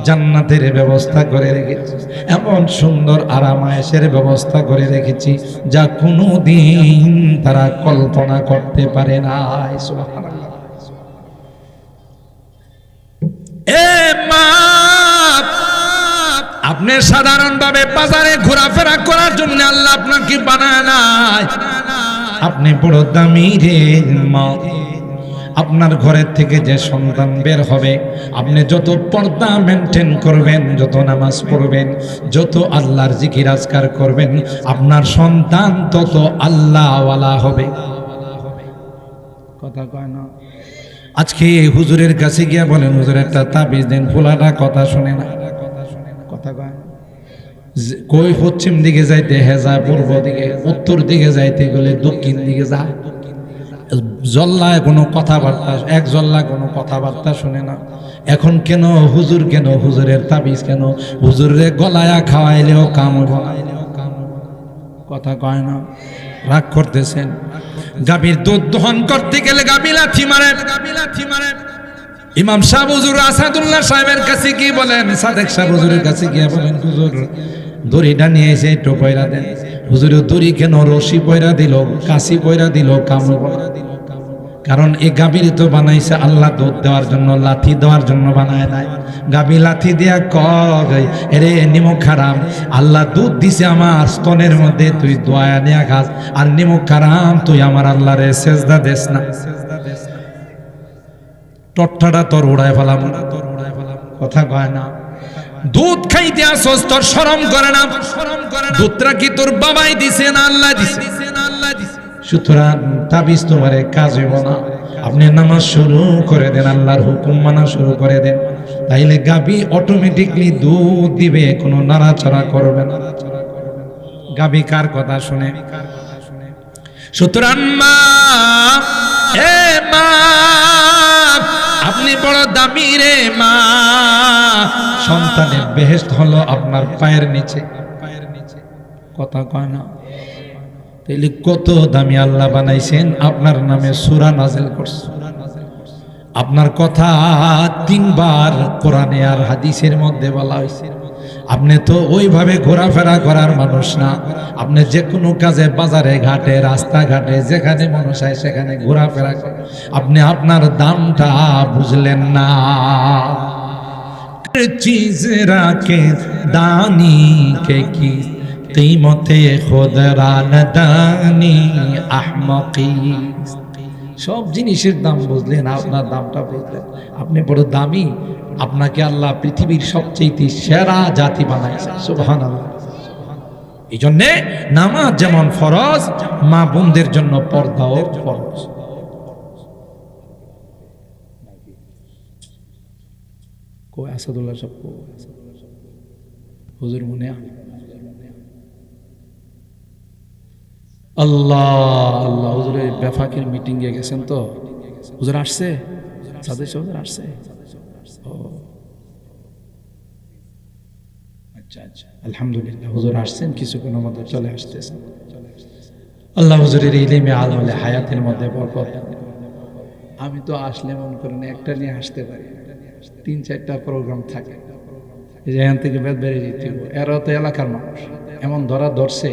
জান্নাতের ব্যবস্থা করে রেখেছি, এমন সুন্দর আরামায়েশের ব্যবস্থা করে রেখেছি যা কোনোদিন তারা কল্পনা করতে পারে না। সুবহানাল্লাহ। এ মা, আপনি সাধারণভাবে বাজারে ঘোরাফেরা করার জন্য আল্লাহ আপনাকে বানায় নাই, আপনি বড় দামি রে মা। আপনার ঘরের থেকে যে সন্তান বের হবে, আপনি যত পর্দা মেনটেন করবেন, যত নামাজ পড়বেন, যত আল্লাহর জিকির আজকার করবেন, আপনার সন্তান তত আল্লাহওয়ালা হবে। কথা কয় না? আজকে হুজুরের কাছে গিয়া বলেন, হুজুর একটা তাবিজ দেন, ফুলাটা কথা শুনে না, কথা কয় না। কই পশ্চিম দিকে যাইতে হেজা, পূর্ব দিকে, উত্তর দিকে যাইতে গেলে দক্ষিণ দিকে যা। জল্লায় কোনো কথাবার্তা, এক জল্লা কোনো কথাবার্তা শুনে না। এখন কেন হুজুর, কেন হুজুরের তাবিজ, কেন হুজুরের গলায়া খাওয়াইলেও কাম হবে না, কথা কয় না। রাগ করতেছেন। গাভীর দুধ দহন করতে গেলে গাভী লাথি মারে। ইমাম সাহেব হুজুর আসাদুল্লাহ সাহেবের কাছে কি বলেন, সাদেক সাহেব হুজুরের কাছে গিয়ে বলেন, হুজুর দড়িটা নিয়ে এসে একটু পয়রা দেন। হুজুরের দড়ি কেন, রশি পয়রা দিল, কাশি পয়রা দিল, কাম। কারণ এই গাভীর তো বানাইছে আল্লাহ দুধ দেওয়ার জন্য, লাথি দেওয়ার জন্য বানায় নাই। গাভী লাথি দিয়া কয়, এরে নিমক হারাম, আল্লাহ দুধ দিছে আমার স্তনের মধ্যে, তুই দোয়া নিয়া খাস, আর নিমক হারাম, তুই আমার আল্লাহরে সেজদা দেস না। টট্টাটা তোর উড়ায় ফেলাম, কথা কয় না। দুধ খাইতে আসস, তোর শরম করে না? দুধটা কি তোর বাবাই দিছে না আল্লাহ দিছে? সুতরাং তাবিজ তোমার কাজ হইব না। আপনি নামাজ শুরু করে দেন, আল্লাহর হুকুম মানা শুরু করে দেন, তাইলে গাভী অটোমেটিকলি দুধ দিবে, কোনো নাড়াচাড়া করবে না। গাভী কার কথা শুনে? সুতরাং মা, এ মা, আপনি বড় দামি রে মা। সন্তানের বেহেশত হলো আপনার পায়ের নিচে, কথা কয় না। তাইলে কত দামি আল্লাহ বানাইছেন, আপনার নামে সূরা নাযিল করছে। আপনার কথা 3 বার কোরআনে আর হাদিসের মধ্যে বলা হয়েছে। আপনি তো ওইভাবে ঘোরাফেরা করার মানুষ না। আপনি যে কোনো কাজে, বাজারে ঘাটে, রাস্তাঘাটে, যেখানে মানুষ হয় সেখানে ঘোরাফেরা করেন। আপনি আপনার দামটা বুঝলেন না। চিজ রাখে দানি কে কি কিমতে খুদ রানদানি আহমকি। সব জিনিসের দাম বুঝলেন, আপনার দামটা বুঝলেন। আপনি বড় দামি, আপনাকে আল্লাহ পৃথিবীর সবচেয়ে সেরা জাতি বানাইছে। সুবহানাল্লাহ। এই জন্যে নামাজ যেমন ফরজ, মা বোনদের জন্য পর্দাও ফরজ। কই আসাদুল্লাহ সব হুজুর মনে আল্লাহ আল্লাহ। হুজুরের বেফাকের মিটিং এ গেছেন তো? হুজুর আসছে? সাদেক হুজুর আসছে? ও আচ্ছা আচ্ছা, আলহামদুলিল্লাহ। হুজুর আসছেন, কিছুক্ষণের মধ্যে চলে আসতেছেন। আল্লাহ হুজুরের ইলমে আলমে হায়াতের মধ্যে বরকত। আমি তো আসলে মনে করেন একটা নিয়ে আসতে পারি, 3-4টা প্রোগ্রাম থাকে, এখান থেকে বেদ বেড়ে যেতে হবে। এরাও তো এলাকার মানুষ, এমন ধরছে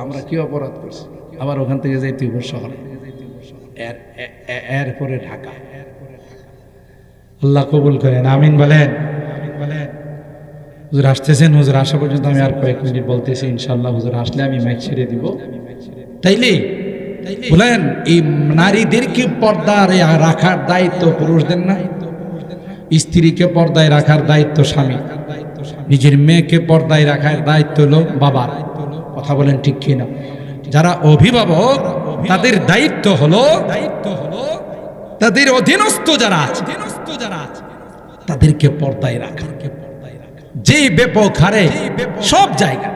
আমরা কি অপরাধ করছি, আবার ওখান থেকে যেতে হবে শহরে, এরপরে ঢাকা। আল্লাহ কবুল করেন, আমিন বলেন। হুজুর আসতেছেন, হুজুর আসা পর্যন্ত আমি আর কয়েক মিনিট বলতেছি, ইনশাআল্লাহ হুজুর আসলে আমি মাইক ছেড়ে দিব। তাইলে বলেন, এই নারীদেরকে পর্দায় রাখার দায়িত্ব পুরুষদের না? স্ত্রীকে পর্দায় রাখার দায়িত্ব স্বামী, নিজের মেয়েকে পর্দায় রাখার দায়িত্ব হলো বাবার। কথা বলেন ঠিক কিনা? যারা অভিভাবক তাদের দায়িত্ব হলো তাদের অধীনস্থ যারা আছে তাদেরকে পর্দায় রাখা। যে ব্যাপক হারে সব জায়গা।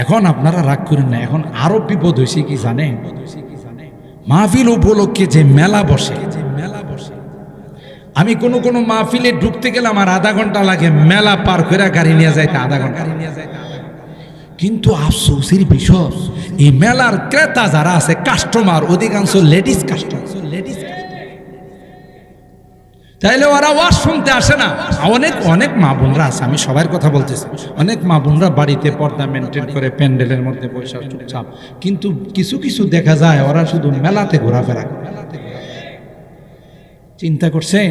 এখন আপনারা রাগ করেন না, এখন আরো বিপদ হয়েছে কি জানেন? মাহফিল উপলক্ষে যে মেলা বসে, আমি কোন মাহফিলে ঢুকতে গেলাম আর আধা ঘন্টা লাগে, মেলা পার করে গাড়ি নিয়ে যাইতে আধা ঘন্টা। কিন্তু আফসোসের বিষয়, এই মেলার ক্রেতা যারা আছে, কাস্টমার অধিকাংশ লেডিস কাস্টমার। তাইলে ওরা ওয়াজ শুনতে আসে না। অনেক মা বোনরা আছে, আমি সবার কথা বলতেছি, অনেক মা বোনরা বাড়িতে পর্দা মেনটেন করে প্যান্ডেলের মধ্যে বসে চুপচাপ, কিন্তু কিছু দেখা যায় ওরা শুধু মেলাতে ঘোরাফেরা করে। চিন্তা করছেন,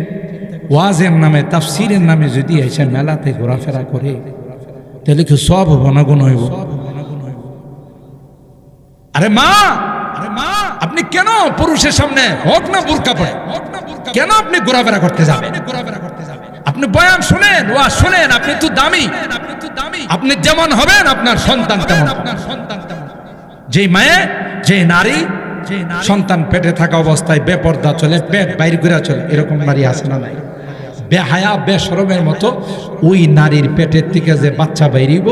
ওয়াজের নামে তাফসিরের নামে যদি এসে মেলাতে ঘোরাফেরা করে, তাহলে কি সব হবো না গুণ হইব? আরে মা, আপনি কেন পুরুষের সামনে হোক না বুরকা পড়ে কেন আপনি ঘোরাফেরা করতে যাবেন? আপনি বয়ান শুনেন, ওয়াজ শুনেন, আপনি তো দামি। আপনি যেমন হবেন আপনার সন্তান তেমন। যে মায়ে, যে নারী সন্তান পেটে থাকা অবস্থায় বেপর্দা চলে, পেট বাইর করে চলে, এরকম নারী আছে না নাই? বেহায়া বেশরমের মতো ওই নারীর পেটের থেকে যে বাচ্চা বাইরিব,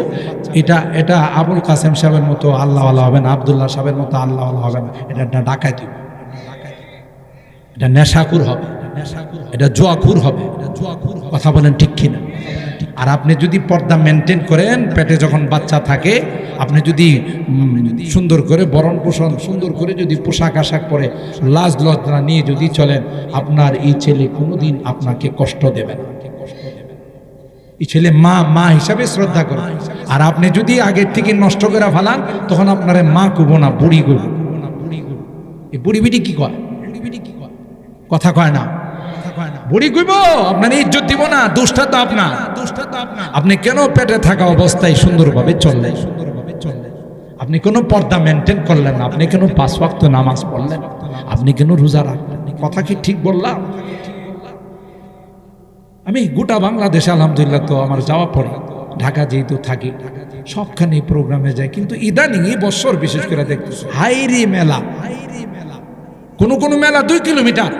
এটা আবুল কাসেম সাহেবের মতো আল্লাহ হবে না, আব্দুল্লাহ সাহেবের মতো আল্লাহ হবে না, এটা ডাকাতি, এটা নেশাকুর হবে, এটা জুয়াখুর হবে। কথা বলেন ঠিক কিনা? আর আপনি যদি পর্দা মেনটেন করেন, পেটে যখন বাচ্চা থাকে, আপনি যদি সুন্দর করে বরণ পোষণ, সুন্দর করে যদি পোশাক আশাক পরে, লাজ লজ্জা নিয়ে যদি চলেন, আপনার এই ছেলে কোনোদিন আপনাকে কষ্ট দেবে না। এই ছেলে মা হিসাবে শ্রদ্ধা করে। আর আপনি যদি আগের থেকে নষ্ট করে ফেলান, তখন আপনার মা কইব না, বুড়ি কইব। এই বুড়ি বিড়ি কি কয়? কথা কয় না, বুড়ি কইব, আপনার ইজ্জত দিব না। দোষটা তো আপনার। আপনি কেন পেটে থাকা অবস্থায় সুন্দরভাবে চললেন? আপনি কোনো পর্দা মেনটেন করলেন না, আপনি কেন 5 ওয়াক্ত নামাজ পড়লেন, আপনি কেন রোজা রাখলেন? কথা কি ঠিক বললাম? আমি গোটা বাংলাদেশে আলহামদুলিল্লাহ তো আমার যাওয়া পড়ে, ঢাকা যেহেতু থাকি, সবখানে প্রোগ্রামে যাই, কিন্তু ইদানিং এই বছর বিশেষ করে দেখতেছি হাইরি মেলা। কোন মেলা 2 কিলোমিটার,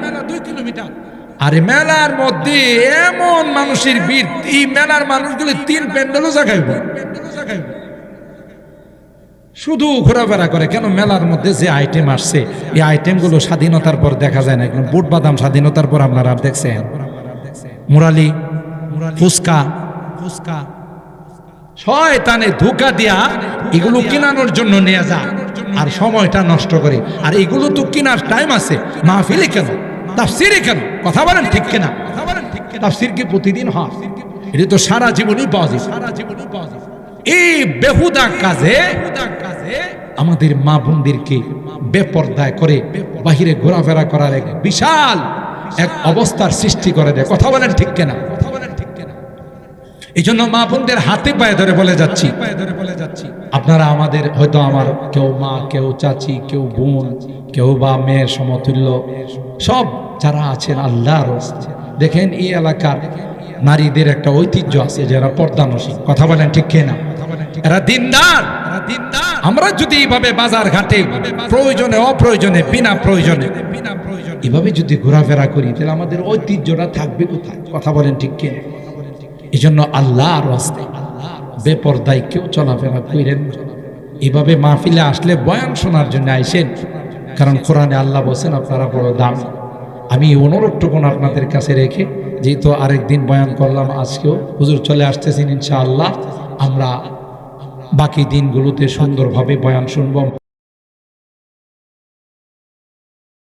আরে মেলার মধ্যে এমন মানুষের ভিড়, এই মেলার মানুষগুলো 3 প্যান্ডেলও জাগাইব, শুধু ঘোরাফেরা করে। কেন? মেলার মধ্যে যে আইটেম আসছে, এই আইটেমগুলো স্বাধীনতার পর দেখা যায় না। একদম বুট বাদাম স্বাধীনতার পর আপনারা দেখছেন, মুরালি, ফুচকা, শয়তানে ধোঁকা দিয়া এগুলো কেনানোর জন্য নিয়ে যায় আর সময়টা নষ্ট করে। আর এগুলো তো কেনার টাইম আছে, মাহফিলে কেন, তাফসিরে কেন? কথা বলেন ঠিক কিনা? তাফসির কি প্রতিদিন হয়? এটা তো সারা জীবনই পাওয়া যায়। এই বেহুদা কাজে আমাদের মা বোনদেরকে বেপর্দায় করে বাহিরে ঘোরাফেরা করার এক বিশাল এক অবস্থার সৃষ্টি করে দেয়। কথা বলেন ঠিক কিনা? এই জন্য মা বোনদের হাতে পায়ে ধরে বলে যাচ্ছি, আপনারা আমাদের, হয়তো আমার কেউ মা, কেউ চাচি, কেউ বোন, কেউ বা মেয়ের সমতুল্য, সব যারা আছেন আল্লাহর রাস্তায়, দেখেন এই এলাকার নারীদের একটা ঐতিহ্য আছে, যারা পর্দানসী। কথা বলেন ঠিক কিনা? এরা দিনদার। আমরা যদি এইভাবে বাজার ঘাটে প্রয়োজনে অপ্রয়োজনে বিনা প্রয়োজনে এভাবে যদি ঘোরাফেরা করি, তাহলে আমাদের ঐতিহ্যটা থাকবে কোথায়? কথা বলেন ঠিক কিনা? এই জন্য আল্লাহর রাস্তায় বেপরদায় কেউ চলাফেরা করেন। এভাবে মাহফিলে আসলে বয়ান শোনার জন্য আইসেন, কারণ কোরআনে আল্লাহ বলছেন আপনারা বড় দাম। আমি অনুরোধটুকু আপনাদের কাছে রেখে, যেহেতু আরেকদিন বয়ান করলাম, আজকেও হুজুর চলে আসতেছেন ইনশাআল্লাহ, আমরা বাকি দিনগুলোতে সুন্দরভাবে বয়ান শুনবো।